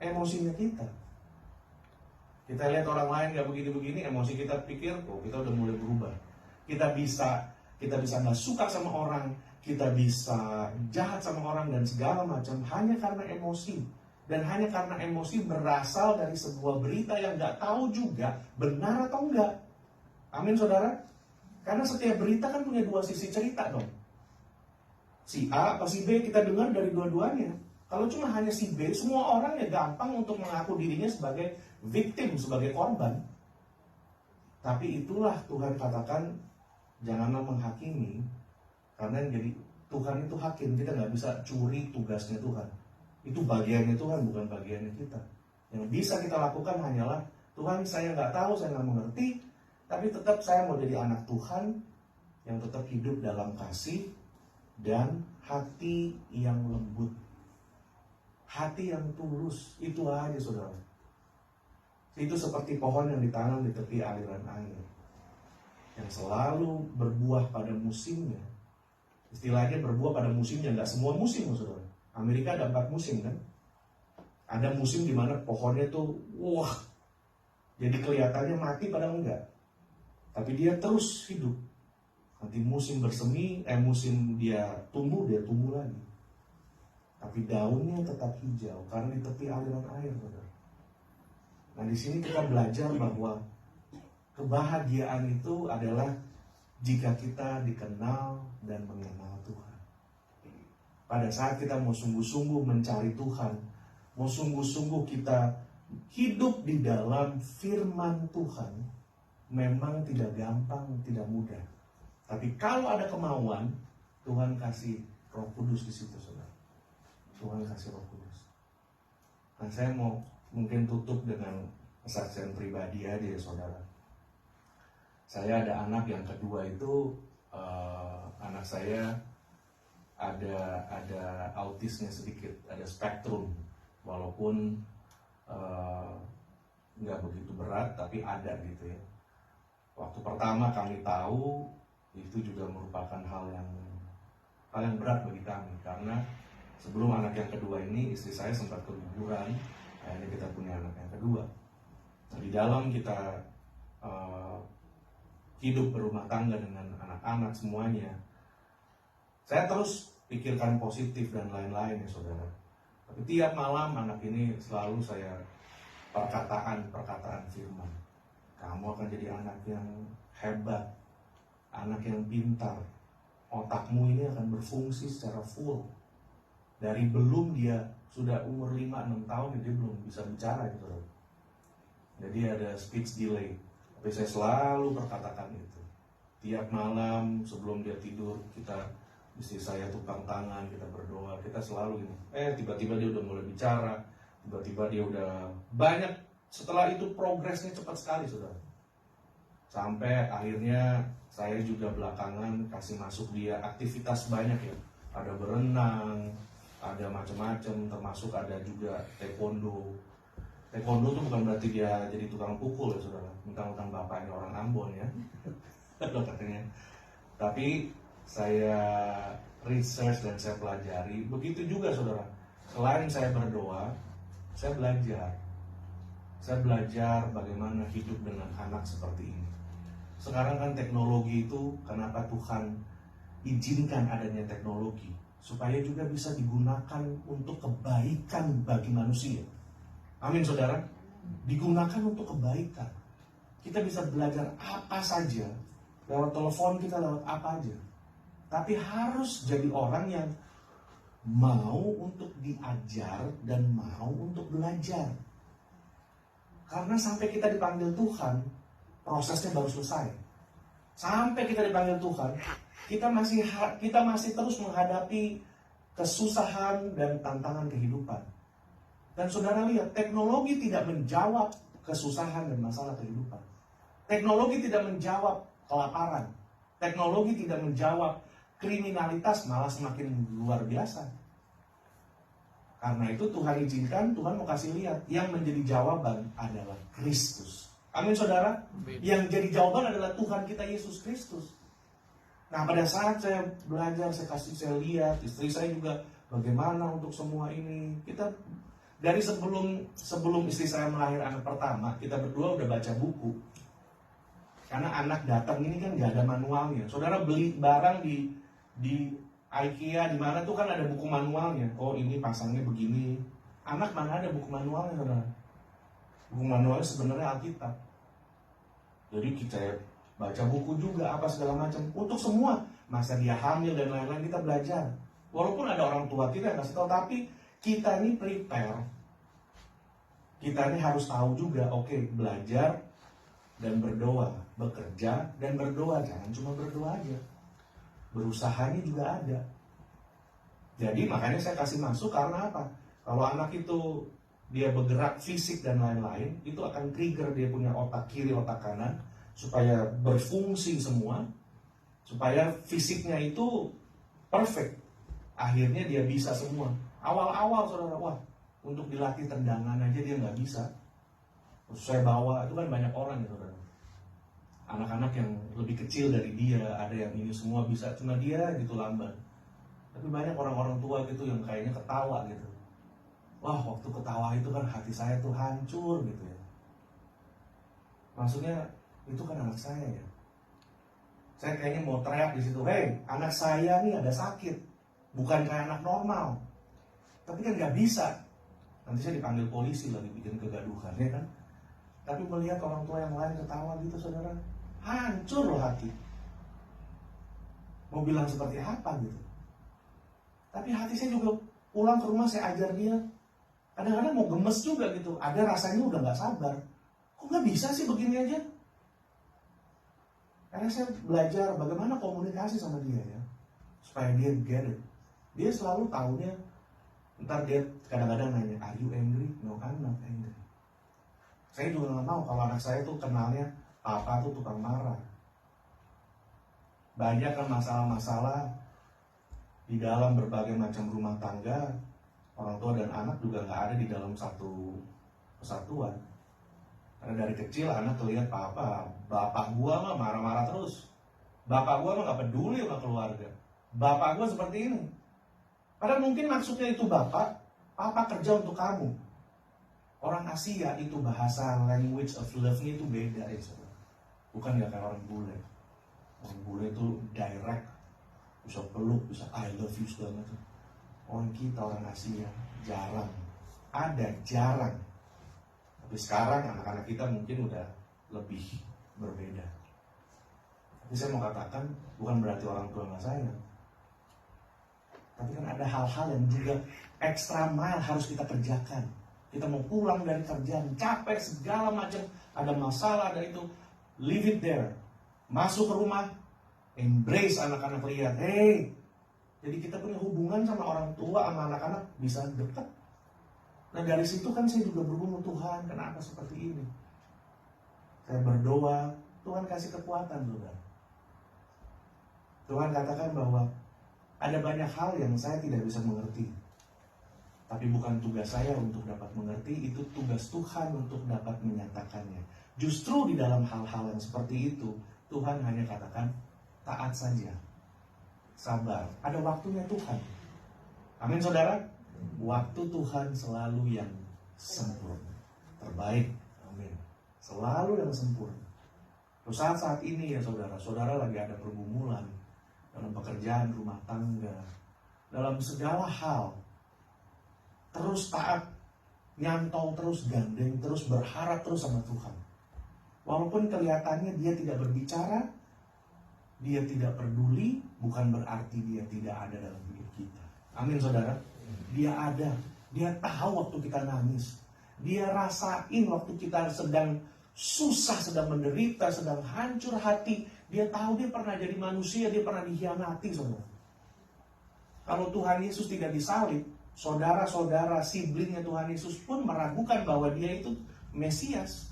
Emosinya kita. Kita lihat orang lain gak begini-begini, emosi kita pikir, kita udah mulai berubah. Kita bisa gak suka sama orang, kita bisa jahat sama orang dan segala macam hanya karena emosi. Dan hanya karena emosi berasal dari sebuah berita yang gak tahu juga benar atau enggak. Amin, saudara? Karena setiap berita kan punya dua sisi cerita dong. Si A apa si B kita dengar dari dua-duanya. Kalau cuma hanya si B, semua orang ya gampang untuk mengaku dirinya sebagai victim, sebagai korban. Tapi itulah Tuhan katakan, janganlah menghakimi. Karena jadi Tuhan itu hakim, kita nggak bisa curi tugasnya Tuhan. Itu bagiannya Tuhan, bukan bagiannya kita. Yang bisa kita lakukan hanyalah, Tuhan saya nggak tahu, saya nggak mengerti, tapi tetap saya mau jadi anak Tuhan yang tetap hidup dalam kasih dan hati yang lembut. Hati yang tulus, itu aja, saudara. Itu seperti pohon yang ditanam di tepi aliran air, yang selalu berbuah pada musimnya. Istilahnya berbuah pada musimnya, nggak semua musim, saudara. Amerika ada 4 musim kan. Ada musim di mana pohonnya tuh, wah, jadi kelihatannya mati padahal enggak. Tapi dia terus hidup. Nanti musim bersemi, musim dia tumbuh lagi. Tapi daunnya tetap hijau karena di tepi aliran air, saudara. Nah, di sini kita belajar bahwa kebahagiaan itu adalah jika kita dikenal dan mengenal Tuhan. Pada saat kita mau sungguh-sungguh mencari Tuhan, mau sungguh-sungguh kita hidup di dalam firman Tuhan, memang tidak gampang, tidak mudah. Tapi kalau ada kemauan, Tuhan kasih Roh Kudus di situ, saudara. Tuhan kasih Roh Kudus. Nah, saya mau mungkin tutup dengan kesaksian pribadi aja ya, saudara. Saya ada anak yang kedua itu, anak saya ada autisnya sedikit, ada spektrum, walaupun nggak begitu berat, tapi ada gitu ya. Waktu pertama kami tahu, itu juga merupakan hal yang berat bagi kami, karena sebelum anak yang kedua ini, istri saya sempat keguguran, akhirnya kita punya anak yang kedua. Nah, di dalam kita hidup berumah tangga dengan anak-anak semuanya, saya terus pikirkan positif dan lain-lain ya, saudara. Tapi tiap malam anak ini selalu saya perkataan firman. Kamu akan jadi anak yang hebat, anak yang pintar. Otakmu ini akan berfungsi secara full. Dari belum dia sudah umur 5-6 tahun, dia belum bisa bicara gitu. Jadi ada speech delay. Tapi saya selalu perkatakan itu. Tiap malam sebelum dia tidur, istri saya tukang tangan, kita berdoa, kita selalu ini. Tiba-tiba dia udah mulai bicara, tiba-tiba dia udah banyak. Setelah itu progresnya cepat sekali, saudara. Sampai akhirnya saya juga belakangan kasih masuk dia aktivitas banyak ya. Ada berenang, ada macam-macam, termasuk ada juga taekwondo. Taekwondo itu bukan berarti dia jadi tukang pukul ya, saudara. Mentang-mentang bapaknya orang Ambon ya. Katanya. Tapi saya research dan saya pelajari. Begitu juga, saudara. Selain saya berdoa, saya belajar. Saya belajar bagaimana hidup dengan anak seperti ini. Sekarang kan teknologi itu, kenapa Tuhan izinkan adanya teknologi? Supaya juga bisa digunakan untuk kebaikan bagi manusia. Amin saudara. Digunakan untuk kebaikan. Kita bisa belajar apa saja, lewat telepon kita, lewat apa aja. Tapi harus jadi orang yang mau untuk diajar dan mau untuk belajar. Karena sampai kita dipanggil Tuhan, prosesnya baru selesai. Sampai kita dipanggil Tuhan, kita masih terus menghadapi kesusahan dan tantangan kehidupan. Dan saudara lihat, teknologi tidak menjawab kesusahan dan masalah kehidupan. Teknologi tidak menjawab kelaparan. Teknologi tidak menjawab kriminalitas, malah semakin luar biasa. Karena itu Tuhan izinkan, Tuhan mau kasih lihat, yang menjadi jawaban adalah Kristus. Amin saudara. Yang jadi jawaban adalah Tuhan kita Yesus Kristus. Nah, pada saat saya belajar, saya lihat, istri saya juga bagaimana untuk semua ini. Kita dari sebelum istri saya melahirkan anak pertama, kita berdua udah baca buku. Karena anak datang ini kan nggak ada manualnya. Saudara beli barang di IKEA, di mana tuh kan ada buku manualnya. Oh, ini pasangnya begini. Anak mana ada buku manualnya, saudara? Buku manualnya sebenarnya Alkitab. Jadi kita baca buku juga, apa segala macam. Untuk semua, masa dia hamil dan lain-lain, kita belajar. Walaupun ada orang tua kita yang kasih tahu, tapi kita ini prepare. Kita ini harus tahu juga, oke, belajar dan berdoa. Bekerja dan berdoa, jangan cuma berdoa aja. Berusahanya juga ada. Jadi makanya saya kasih masuk karena apa? Kalau anak itu dia bergerak fisik dan lain-lain, itu akan trigger dia punya otak kiri, otak kanan, supaya berfungsi semua, supaya fisiknya itu perfect. Akhirnya dia bisa semua. Awal-awal saudara, wah, untuk dilatih tendangan aja dia nggak bisa. Terus saya bawa, itu kan banyak orang ya saudara. Anak-anak yang lebih kecil dari dia, ada yang ini semua bisa, cuma dia gitu lambat. Tapi banyak orang-orang tua gitu yang kayaknya ketawa gitu. Wah, waktu ketawa itu kan hati saya tuh hancur gitu ya. Maksudnya itu kan anak saya ya. Saya kayaknya mau teriak di situ, hei, anak saya nih ada sakit, bukan kayak anak normal. Tapi kan nggak bisa. Nanti saya dipanggil polisi lagi bikin kegaduhan ya kan. Tapi melihat orang tua yang lain ketawa gitu saudara, hancur loh hati. Mau bilang seperti apa gitu. Tapi hati saya juga pulang ke rumah saya ajar dia. Kadang-kadang mau gemes juga gitu. Ada rasanya udah gak sabar. Kok gak bisa sih begini aja? Karena saya belajar bagaimana komunikasi sama dia ya. Supaya dia get it. Dia selalu tahunya, ntar dia kadang-kadang nanya, are you angry? No, I'm not angry. Saya juga gak mau kalau anak saya tuh kenalnya papa tuh tukang marah. Banyak kan masalah-masalah di dalam berbagai macam rumah tangga. Orang tua dan anak juga nggak ada di dalam satu kesatuan. Karena dari kecil anak lihat bapak gua mah marah-marah terus. Bapak gua mah nggak peduli sama keluarga. Bapak gua seperti ini. Padahal mungkin maksudnya itu papa kerja untuk kamu. Orang Asia itu bahasa language of love-nya itu beda ya saudara. Bukan nggak kayak orang bule. Orang bule itu direct, bisa peluk, bisa I love you segala macam. Orang kita, orang Asia, jarang. Ada, jarang. Tapi sekarang anak-anak kita mungkin udah lebih berbeda. Tapi saya mau katakan, bukan berarti orang tua nggak sayang. Tapi kan ada hal-hal yang juga extra mile harus kita kerjakan. Kita mau pulang dari kerjaan, capek segala macam, ada masalah, ada itu, leave it there. Masuk ke rumah, embrace anak-anak lihat, hey. Jadi kita punya hubungan sama orang tua, sama anak-anak bisa dekat. Nah dari situ kan saya juga bergumul, Tuhan kenapa seperti ini? Saya berdoa, Tuhan kasih kekuatan saudara. Tuhan katakan bahwa ada banyak hal yang saya tidak bisa mengerti. Tapi bukan tugas saya untuk dapat mengerti, itu tugas Tuhan untuk dapat menyatakannya. Justru di dalam hal-hal yang seperti itu, Tuhan hanya katakan, taat saja. Sabar, ada waktunya Tuhan. Amin saudara. Waktu Tuhan selalu yang sempurna, terbaik Amin. Selalu yang sempurna. Terus saat ini ya saudara lagi ada pergumulan dalam pekerjaan rumah tangga, dalam segala hal. Terus taat, nyantol terus, gandeng terus, berharap terus sama Tuhan. Walaupun kelihatannya dia tidak berbicara, dia tidak peduli, bukan berarti dia tidak ada dalam hidup kita. Amin saudara. Dia ada. Dia tahu waktu kita nangis. Dia rasain waktu kita sedang susah, sedang menderita, sedang hancur hati. Dia tahu, dia pernah jadi manusia, dia pernah dikhianati saudara. Kalau Tuhan Yesus tidak disalib, saudara-saudara, siblingnya Tuhan Yesus pun meragukan bahwa dia itu Mesias.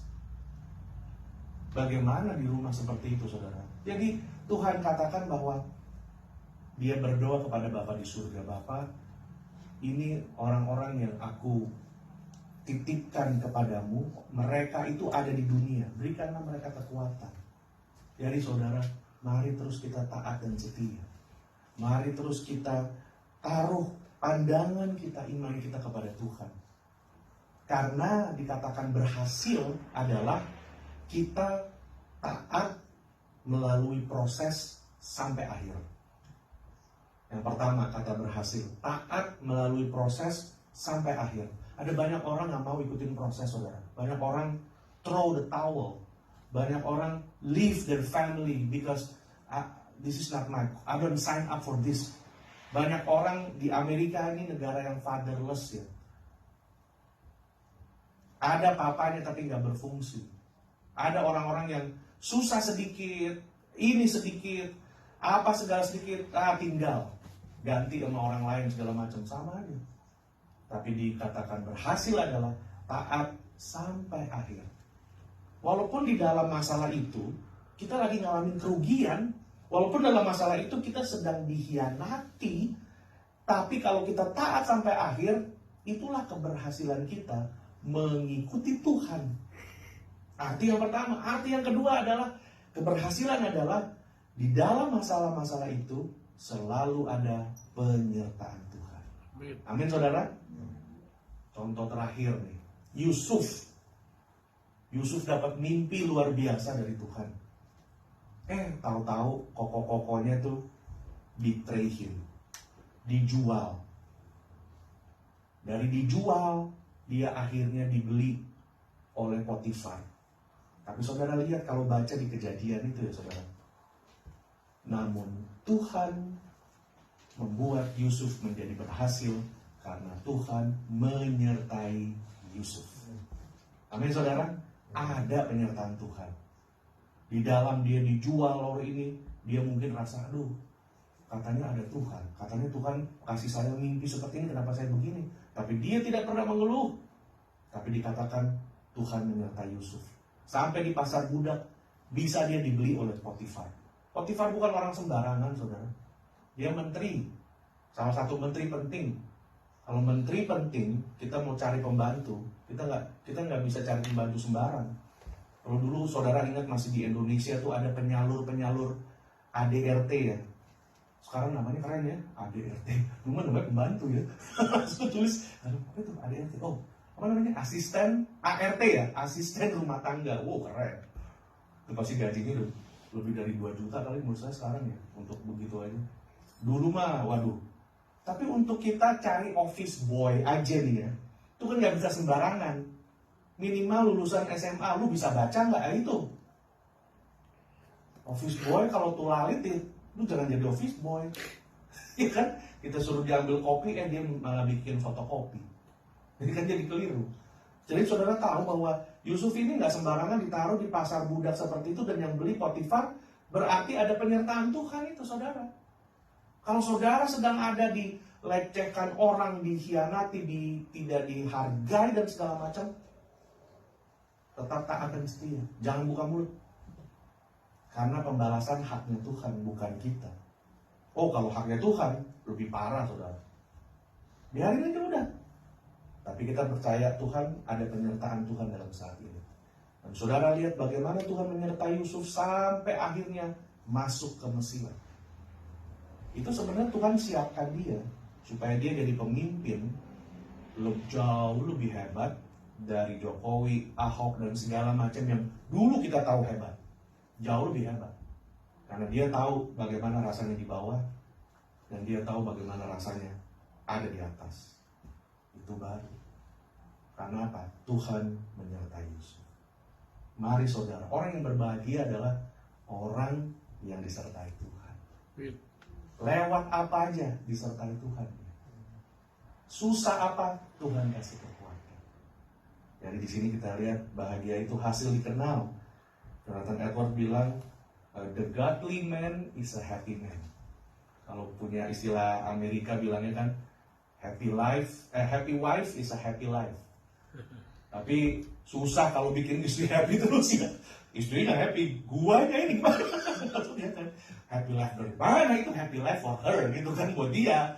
Bagaimana di rumah seperti itu saudara? Jadi Tuhan katakan bahwa dia berdoa kepada Bapa di surga. Bapa, ini orang-orang yang aku titipkan kepadamu, mereka itu ada di dunia, berikanlah mereka kekuatan. Jadi saudara, mari terus kita taat dan setia. Mari terus kita taruh pandangan kita, iman kita kepada Tuhan. Karena dikatakan berhasil adalah kita taat melalui proses sampai akhir. Yang pertama kata berhasil, taat melalui proses sampai akhir. Ada banyak orang yang mau ikutin proses saudara. Banyak orang throw the towel. Banyak orang leave their family because this is not I don't sign up for this. Banyak orang di Amerika ini negara yang fatherless ya. Ada papanya tapi nggak berfungsi. Ada orang-orang yang susah sedikit, ini sedikit, apa segala sedikit, tinggal. Ganti sama orang lain segala macam, sama aja. Tapi dikatakan berhasil adalah taat sampai akhir. Walaupun di dalam masalah itu kita lagi ngalamin kerugian, walaupun dalam masalah itu kita sedang dikhianati, tapi kalau kita taat sampai akhir, itulah keberhasilan kita mengikuti Tuhan. Arti yang pertama. Arti yang kedua adalah keberhasilan adalah di dalam masalah-masalah itu selalu ada penyertaan Tuhan. Amin saudara. Contoh terakhir nih, Yusuf dapat mimpi luar biasa dari Tuhan. Tahu-tahu koko-kokonya tuh betray him, dijual. Dari dijual, dia akhirnya dibeli oleh Potifar. Tapi saudara lihat kalau baca di Kejadian itu ya saudara. Namun Tuhan membuat Yusuf menjadi berhasil karena Tuhan menyertai Yusuf. Amin saudara. Ada penyertaan Tuhan. Di dalam dia dijual lori ini, dia mungkin rasa, aduh, katanya ada Tuhan. Katanya Tuhan kasih saya mimpi seperti ini, kenapa saya begini? Tapi dia tidak pernah mengeluh. Tapi dikatakan Tuhan menyertai Yusuf. Sampai di pasar budak, bisa dia dibeli oleh Potifar. Potifar bukan orang sembarangan saudara. Dia menteri. Salah satu menteri penting. Kalau menteri penting, kita mau cari pembantu, kita nggak bisa cari pembantu sembarang. Kalau dulu saudara ingat masih di Indonesia tuh ada penyalur ADRT ya. Sekarang namanya keren ya, ADRT. Namanya pembantu ya. Terus tulis, apa itu ADRT? Oh, apa namanya? Asisten ART ya, asisten rumah tangga. Wow, keren. Itu pasti gajinya lebih dari 2 juta kali menurut saya sekarang ya, untuk begitu aja. Dulu mah, waduh. Tapi untuk kita cari office boy aja nih ya, itu kan nggak bisa sembarangan. Minimal lulusan SMA, lu bisa baca nggak itu? Office boy kalau tulalit, lu jangan jadi office boy. Ya kan? Kita suruh diambil kopi, dia malah bikin fotokopi. Jadi kan jadi keliru. Jadi saudara tahu bahwa Yusuf ini nggak sembarangan ditaruh di pasar budak seperti itu, dan yang beli Potifar, berarti ada penyertaan Tuhan itu saudara. Kalau saudara sedang ada dilecehkan orang, dikhianati, tidak dihargai dan segala macam, tetap taat dan setia. Jangan buka mulut. Karena pembalasan haknya Tuhan, bukan kita. Oh, kalau haknya Tuhan, lebih parah saudara. Biarin aja udah. Tapi kita percaya Tuhan, ada penyertaan Tuhan dalam saat ini. Dan saudara lihat bagaimana Tuhan menyertai Yusuf sampai akhirnya masuk ke Mesir. Itu sebenarnya Tuhan siapkan dia supaya dia jadi pemimpin jauh lebih hebat dari Jokowi, Ahok, dan segala macam yang dulu kita tahu hebat. Jauh lebih hebat. Karena dia tahu bagaimana rasanya di bawah, dan dia tahu bagaimana rasanya ada di atas. Itu baru. Karena apa? Tuhan menyertai Yusuf. Mari saudara, orang yang berbahagia adalah orang yang disertai Tuhan. Lewat apa aja disertai Tuhan. Susah apa, Tuhan kasih kekuatan. Jadi di sini kita lihat bahagia itu hasil dikenal. Jonathan Edwards bilang, the godly man is a happy man. Kalau punya istilah Amerika bilangnya kan, happy wife is a happy life. Tapi susah kalau bikin istri happy terus ya. Istri nggak happy, guanya ini gimana? Happy life dari mana itu happy life for her gitu kan buat dia.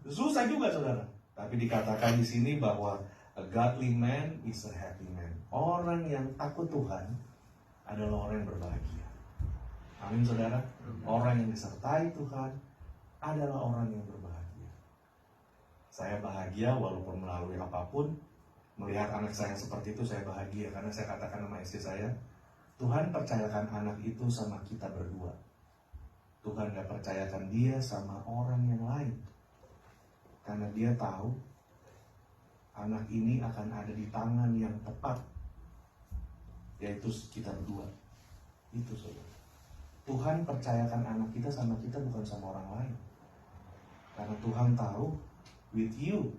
Susah juga saudara. Tapi dikatakan di sini bahwa a godly man is a happy man. Orang yang takut Tuhan adalah orang yang berbahagia. Amin saudara. Orang yang disertai Tuhan adalah orang yang berbahagia. Saya bahagia walaupun melalui apapun. Melihat anak saya seperti itu saya bahagia. Karena saya katakan sama istri saya, Tuhan percayakan anak itu sama kita berdua. Tuhan gak percayakan dia sama orang yang lain. Karena dia tahu anak ini akan ada di tangan yang tepat, yaitu kita berdua. Itu saudara. Tuhan percayakan anak kita sama kita bukan sama orang lain. Karena Tuhan tahu, with you,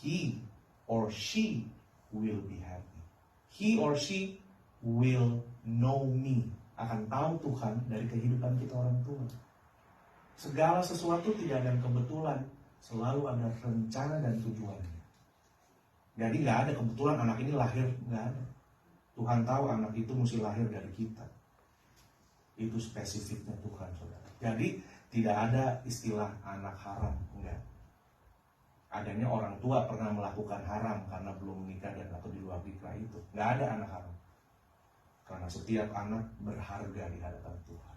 he or she will be happy. He or she will know me. Akan tahu Tuhan dari kehidupan kita orang tua. Segala sesuatu tidak ada yang kebetulan. Selalu ada rencana dan tujuannya. Jadi gak ada kebetulan anak ini lahir, gak ada. Tuhan tahu anak itu mesti lahir dari kita. Itu spesifiknya Tuhan saudara. Jadi tidak ada istilah anak haram, enggak. Adanya orang tua pernah melakukan haram karena belum menikah dan atau di luar nikah itu. Nggak ada anak haram. Karena setiap anak berharga di hadapan Tuhan.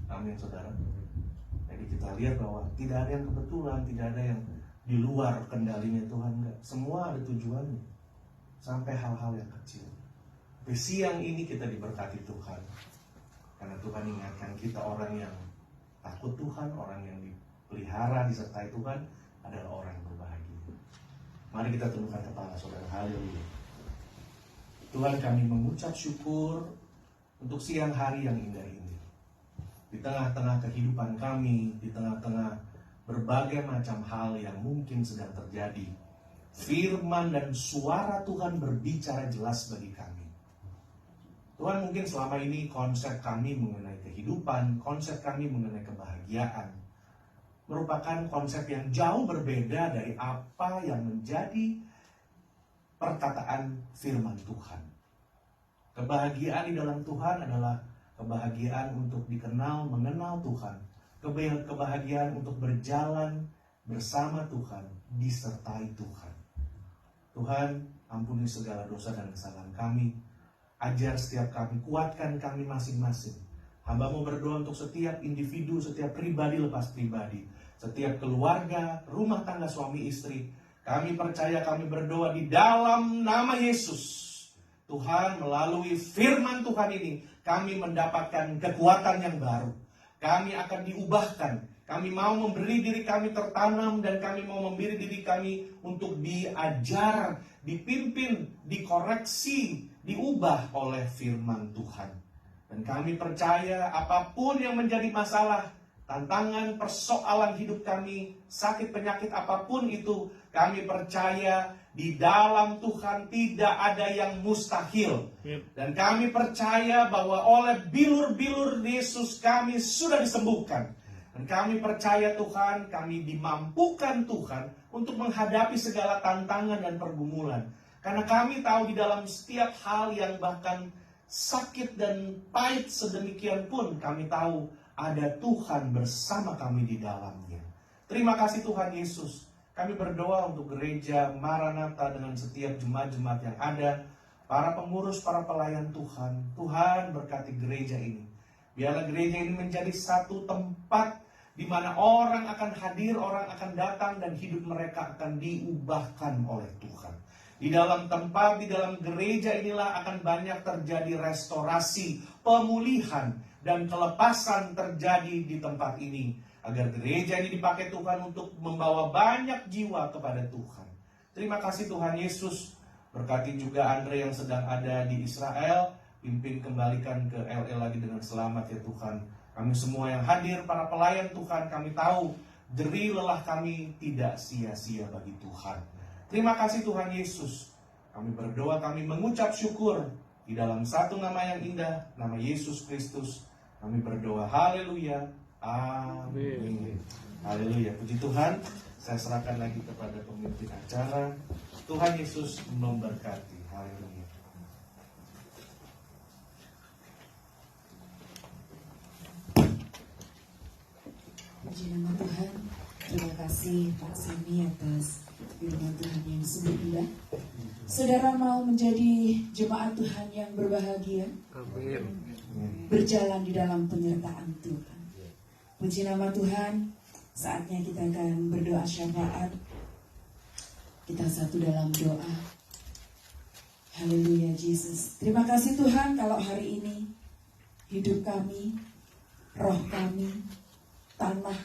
Amin saudara. Jadi kita lihat bahwa tidak ada yang kebetulan, tidak ada yang di luar kendalinya Tuhan. Enggak. Semua ada tujuannya. Sampai hal-hal yang kecil. Di siang ini kita diberkati Tuhan. Karena Tuhan ingatkan kita orang yang takut Tuhan, orang yang dipelihara, disertai Tuhan, adalah orang yang berbahagia. Mari kita tundukkan kepala saudara. Haleluya. Tuhan, kami mengucap syukur untuk siang hari yang indah ini. Di tengah-tengah kehidupan kami, di tengah-tengah berbagai macam hal yang mungkin sedang terjadi, firman dan suara Tuhan berbicara jelas bagi kami. Tuhan, mungkin selama ini konsep kami mengenai kehidupan, konsep kami mengenai kebahagiaan merupakan konsep yang jauh berbeda dari apa yang menjadi perkataan firman Tuhan. Kebahagiaan di dalam Tuhan adalah kebahagiaan untuk dikenal, mengenal Tuhan. Kebahagiaan untuk berjalan bersama Tuhan, disertai Tuhan. Tuhan, ampuni segala dosa dan kesalahan kami. Ajar setiap kami, kuatkan kami masing-masing. Hamba-Mu berdoa untuk setiap individu, setiap pribadi lepas pribadi, setiap keluarga, rumah tangga suami istri. Kami percaya, kami berdoa di dalam nama Yesus. Tuhan, melalui firman Tuhan ini, kami mendapatkan kekuatan yang baru. Kami akan diubahkan. Kami mau memberi diri kami tertanam, dan kami mau memberi diri kami untuk diajar, dipimpin, dikoreksi, diubah oleh firman Tuhan. Dan kami percaya apapun yang menjadi masalah, tantangan, persoalan hidup kami, sakit penyakit apapun itu, kami percaya di dalam Tuhan tidak ada yang mustahil. Dan kami percaya bahwa oleh bilur-bilur Yesus kami sudah disembuhkan. Dan kami percaya Tuhan, kami dimampukan Tuhan untuk menghadapi segala tantangan dan pergumulan. Karena kami tahu di dalam setiap hal yang bahkan sakit dan pahit sedemikian pun, kami tahu ada Tuhan bersama kami di dalamnya. Terima kasih Tuhan Yesus. Kami berdoa untuk gereja Maranatha dengan setiap jemaat-jemaat yang ada, para pengurus, para pelayan Tuhan. Tuhan berkati gereja ini. Biarlah gereja ini menjadi satu tempat di mana orang akan hadir, orang akan datang, dan hidup mereka akan diubahkan oleh Tuhan. Di dalam tempat, di dalam gereja inilah akan banyak terjadi restorasi, pemulihan, dan kelepasan terjadi di tempat ini. Agar gereja ini dipakai Tuhan untuk membawa banyak jiwa kepada Tuhan. Terima kasih Tuhan Yesus. Berkati juga Andre yang sedang ada di Israel. Pimpin kembalikan ke LA lagi dengan selamat ya Tuhan. Kami semua yang hadir, para pelayan Tuhan, kami tahu jerih lelah kami tidak sia-sia bagi Tuhan. Terima kasih Tuhan Yesus. Kami berdoa, kami mengucap syukur di dalam satu nama yang indah, nama Yesus Kristus. Kami berdoa, haleluya, amin. Haleluya, puji Tuhan. Saya serahkan lagi kepada pemimpin acara. Tuhan Yesus memberkati. Haleluya. Puji nama Tuhan. Terima kasih Pak Sami atas firman Tuhan yang sungguh indah. Saudara mau menjadi jemaat Tuhan yang berbahagia, berjalan di dalam penyertaan Tuhan. Puji nama Tuhan. Saatnya kita akan berdoa syafaat. Kita satu dalam doa. Haleluya Yesus. Terima kasih Tuhan kalau hari ini hidup kami, roh kami, tanah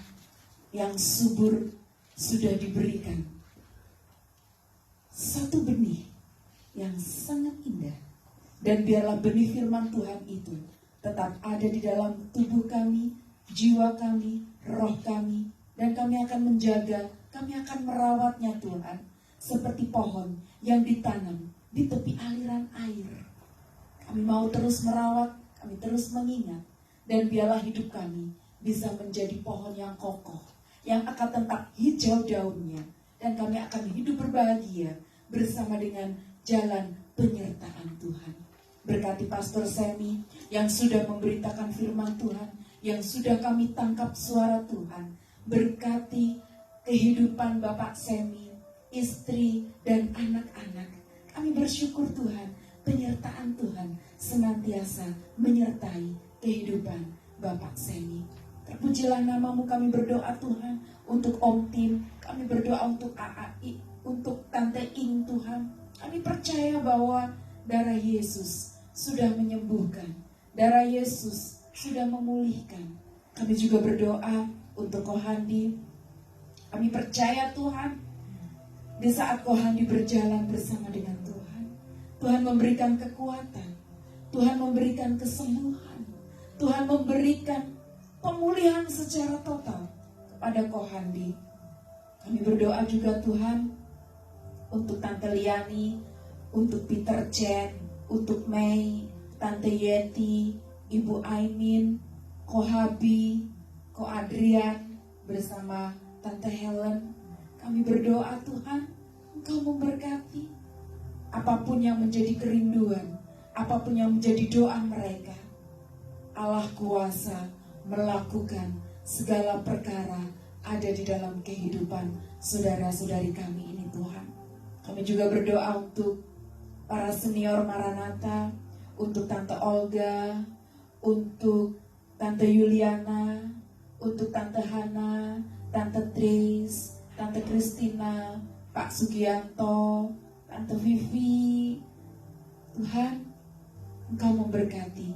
yang subur sudah diberikan satu benih yang sangat indah. Dan biarlah benih firman Tuhan itu tetap ada di dalam tubuh kami, jiwa kami, roh kami. Dan kami akan menjaga, kami akan merawatnya Tuhan. Seperti pohon yang ditanam di tepi aliran air. Kami mau terus merawat, kami terus mengingat. Dan biarlah hidup kami bisa menjadi pohon yang kokoh, yang akan tetap hijau daunnya. Dan kami akan hidup berbahagia bersama dengan jalan penyertaan Tuhan. Berkati Pastor Semi yang sudah memberitakan firman Tuhan, yang sudah kami tangkap suara Tuhan. Berkati kehidupan Bapak Semi, istri dan anak-anak. Kami bersyukur Tuhan, penyertaan Tuhan senantiasa menyertai kehidupan Bapak Semi. Terpujilah namamu, kami berdoa Tuhan untuk Om Tim, kami berdoa untuk AAI, untuk Tante Ing Tuhan. Kami percaya bahwa darah Yesus sudah menyembuhkan, darah Yesus sudah memulihkan. Kami juga berdoa untuk Kohandi. Kami percaya Tuhan, di saat Kohandi berjalan bersama dengan Tuhan, Tuhan memberikan kekuatan, Tuhan memberikan kesembuhan, Tuhan memberikan pemulihan secara total kepada Kohandi. Kami berdoa juga Tuhan untuk Tante Liani, untuk Peter Chen, untuk Mei, Tante Yeti, Ibu Aimin, Kohabi, Ko Adrian, bersama Tante Helen. Kami berdoa Tuhan, Engkau memberkati apapun yang menjadi kerinduan, apapun yang menjadi doa mereka. Allah kuasa melakukan segala perkara ada di dalam kehidupan saudara-saudari kami ini Tuhan. Kami juga berdoa untuk para senior Maranatha, untuk Tante Olga, untuk Tante Yuliana, untuk Tante Hana, Tante Tris, Tante Christina, Pak Sugianto, Tante Vivi. Tuhan, Engkau memberkati.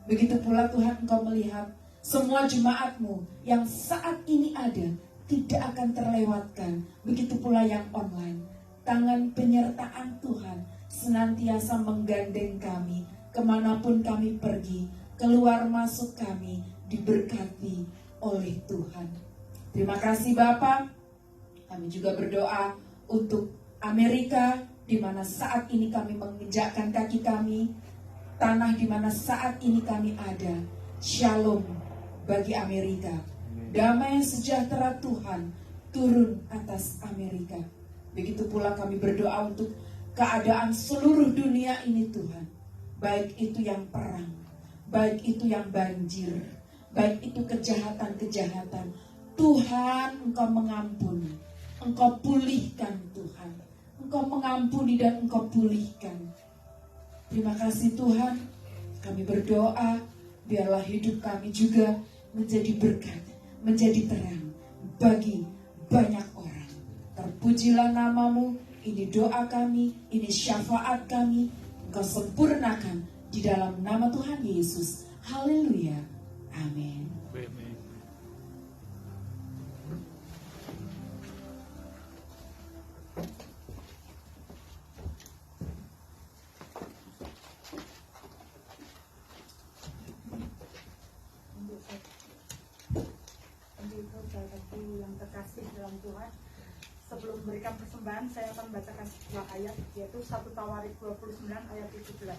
Begitu pula Tuhan, Engkau melihat semua jemaat-Mu yang saat ini ada tidak akan terlewatkan. Begitu pula yang online. Tangan penyertaan Tuhan senantiasa menggandeng kami kemanapun kami pergi, keluar masuk kami diberkati oleh Tuhan. Terima kasih Bapak. Kami juga berdoa untuk Amerika, di mana saat ini kami menginjakkan kaki kami, tanah di mana saat ini kami ada. Shalom bagi Amerika. Damai sejahtera Tuhan turun atas Amerika. Begitu pula kami berdoa untuk keadaan seluruh dunia ini Tuhan. Baik itu yang perang, baik itu yang banjir, baik itu kejahatan-kejahatan. Tuhan, Engkau mengampuni, Engkau pulihkan Tuhan. Engkau mengampuni dan Engkau pulihkan. Terima kasih Tuhan. Kami berdoa, biarlah hidup kami juga menjadi berkat, menjadi terang bagi banyak orang. Terpujilah namamu, ini doa kami, ini syafaat kami. Engkau sempurnakan di dalam nama Tuhan Yesus. Haleluya. Amin. Saudaraku yang terkasih dalam Tuhan, sebelum memberikan persembahan saya akan membacakan sebuah ayat, yaitu 1 Tawarik 29 ayat 17.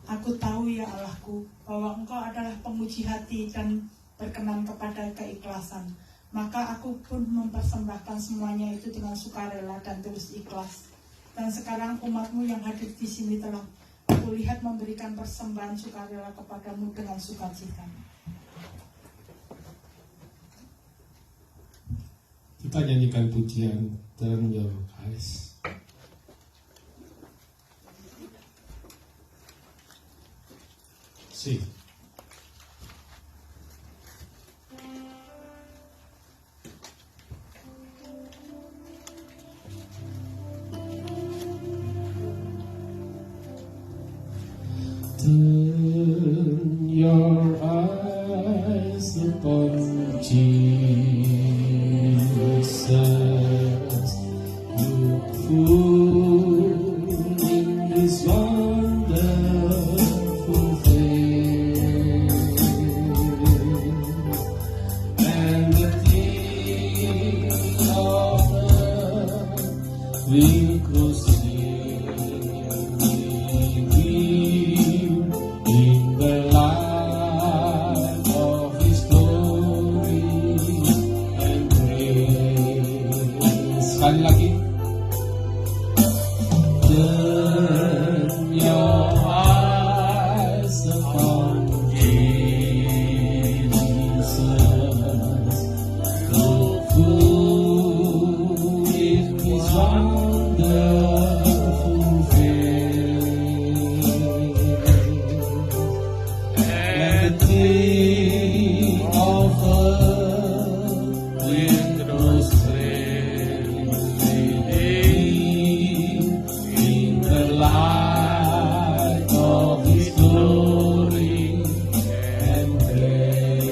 Aku tahu ya Allahku bahwa Engkau adalah pemuji hati dan berkenan kepada keikhlasan. Maka aku pun mempersembahkan semuanya itu dengan sukarela dan tulus ikhlas. Dan sekarang umatmu yang hadir di sini telah aku lihat memberikan persembahan sukarela kepadamu dengan sukacita. Kita nyanyikan pujian Turn Your Eyes. See. Turn your eyes upon Jesus. Look full in His wonderful face, and the King of earth will grow in the light of His glory and grace. Sekali lagi. Turn your eyes upon Jesus. Look full in His wonderful face, and the King of earth will grow in the light of His glory and grace.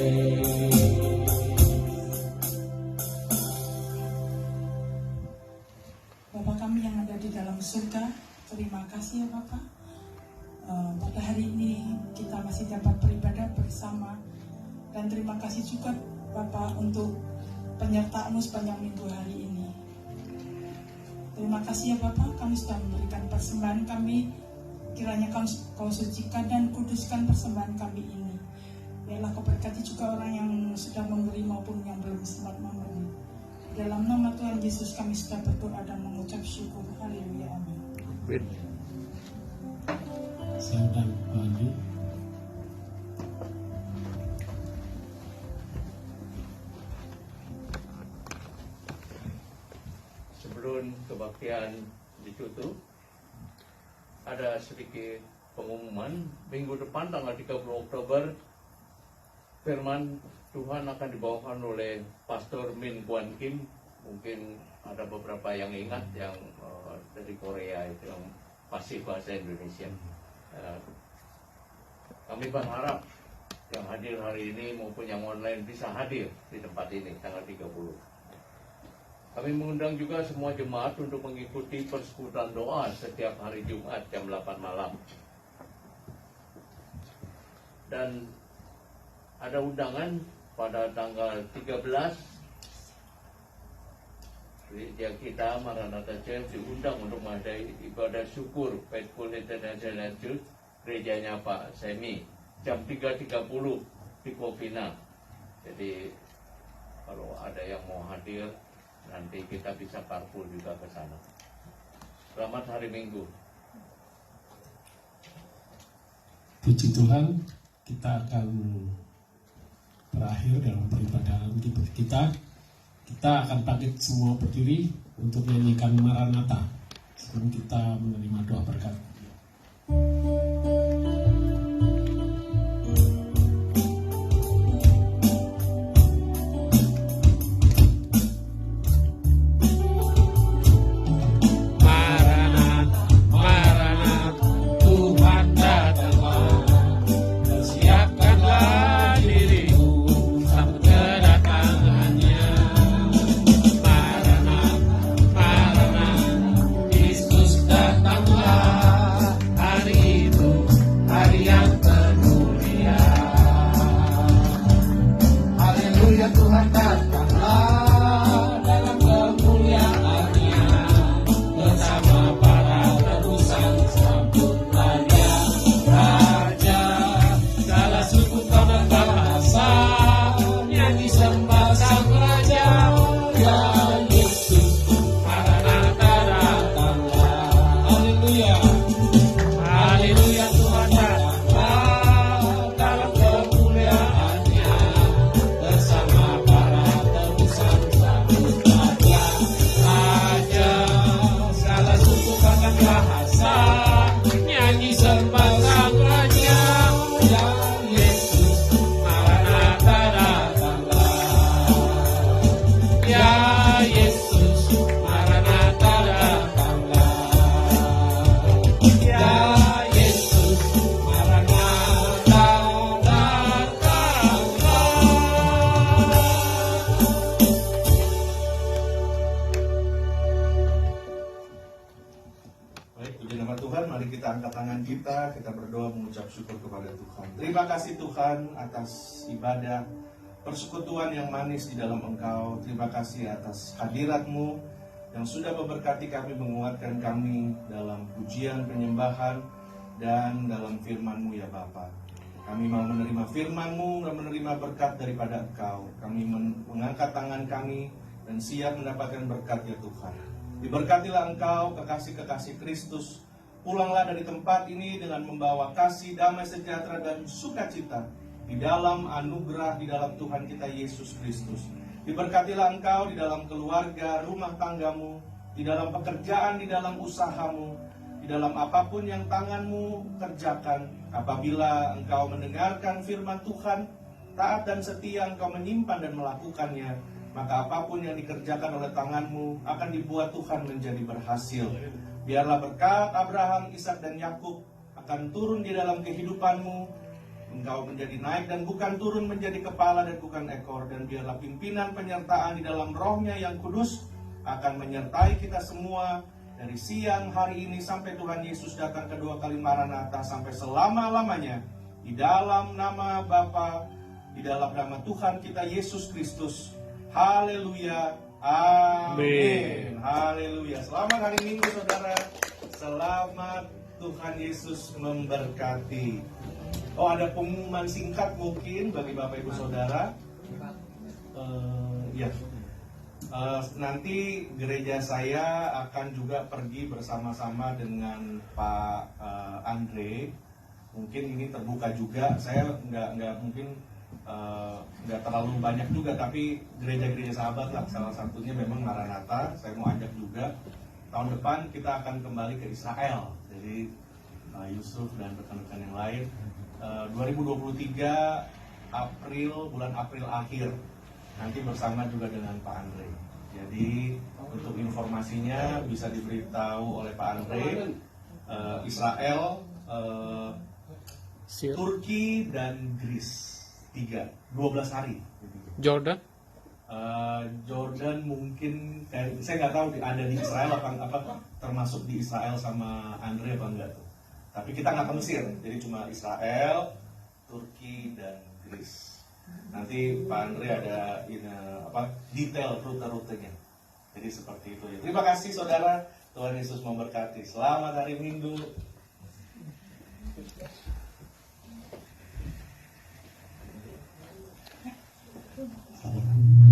Bapa kami yang ada di dalam surga, terima kasih ya Bapak. Pada hari ini kita masih dapat beribadah bersama, dan terima kasih juga Bapak untuk penyertaan-Mu sepanjang minggu hari ini. Terima kasih ya Bapak, kami sudah memberikan persembahan kami. Kiranya Kau sucikan dan kuduskan persembahan kami ini. Biarlah Kau berkati juga orang yang sudah memberi maupun yang belum sempat memberi. Dalam nama Tuhan Yesus kami sudah berdoa dan mengucap syukur. Haleluya, amin. Saya dan Bali. Sebelum kebaktian ditutup, ada sedikit pengumuman. Minggu depan tanggal 30 Oktober firman Tuhan akan dibawakan oleh Pastor Min Kwan Kim. Mungkin ada beberapa yang ingat yang dari Korea itu yang fasih bahasa Indonesia. Kami berharap yang hadir hari ini maupun yang online bisa hadir di tempat ini tanggal 30. Kami mengundang juga semua jemaat untuk mengikuti persekutuan doa setiap hari Jumat jam 8 malam. Dan ada undangan pada tanggal 13, gereja kita Maranatha Church diundang untuk menghadiri ibadah syukur Faithful International Church, gerejanya Pak Semi, jam 3.30 di Kopina. Jadi kalau ada yang mau hadir, nanti kita bisa carpool juga ke sana. Selamat hari Minggu. Puji Tuhan, kita akan berakhir dalam peribadahan kita. Kita akan bangkit semua berdiri untuk menyanyikan Maranatha sebelum kita menerima doa berkat. Puji nama Tuhan, mari kita angkat tangan kita berdoa mengucap syukur kepada Tuhan. Terima kasih Tuhan atas ibadah persekutuan yang manis di dalam Engkau. Terima kasih atas hadirat-Mu yang sudah memberkati kami, menguatkan kami dalam pujian, penyembahan, dan dalam firman-Mu ya Bapa. Kami mau menerima firman-Mu dan menerima berkat daripada Engkau. Kami mengangkat tangan kami dan siap mendapatkan berkat ya Tuhan. Diberkatilah Engkau, kekasih-kekasih Kristus. Pulanglah dari tempat ini dengan membawa kasih, damai sejahtera, dan sukacita di dalam anugerah di dalam Tuhan kita Yesus Kristus. Diberkatilah Engkau di dalam keluarga, rumah tanggamu, di dalam pekerjaan, di dalam usahamu, di dalam apapun yang tanganmu kerjakan. Apabila Engkau mendengarkan firman Tuhan, taat dan setia Engkau menyimpan dan melakukannya, maka apapun yang dikerjakan oleh tanganmu akan dibuat Tuhan menjadi berhasil. Biarlah berkat Abraham, Ishak, dan Yakub akan turun di dalam kehidupanmu. Engkau menjadi naik dan bukan turun, menjadi kepala dan bukan ekor. Dan biarlah pimpinan penyertaan di dalam rohnya yang kudus akan menyertai kita semua dari siang hari ini sampai Tuhan Yesus datang kedua kali Maranatha, sampai selama-lamanya. Di dalam nama Bapa, di dalam nama Tuhan kita Yesus Kristus. Haleluya, amin. Haleluya. Selamat hari Minggu saudara. Selamat, Tuhan Yesus memberkati. Oh, ada pengumuman singkat mungkin bagi Bapak Ibu Saudara. Ya, nanti gereja saya akan juga pergi bersama-sama dengan Pak Andre. Mungkin ini terbuka juga. Saya nggak mungkin nggak terlalu banyak juga, tapi gereja-gereja sahabat lah, salah satunya memang Maranatha. Saya mau ajak juga. Tahun depan kita akan kembali ke Israel, jadi Yusuf dan rekan-rekan yang lain. 2023 bulan April akhir, nanti bersama juga dengan Pak Andre. Jadi untuk informasinya bisa diberitahu oleh Pak Andre. Israel, Turki dan Greece. 12 hari. Jordan? Jordan mungkin saya nggak tahu ada di Israel apa termasuk di Israel sama Andre apa enggak tuh. Tapi kita nggak ke Mesir, jadi cuma Israel, Turki dan Greece. Nanti Pak Andre ada detail rute-rutenya. Jadi seperti itu ya. Terima kasih saudara, Tuhan Yesus memberkati. Selamat hari Minggu. Salam.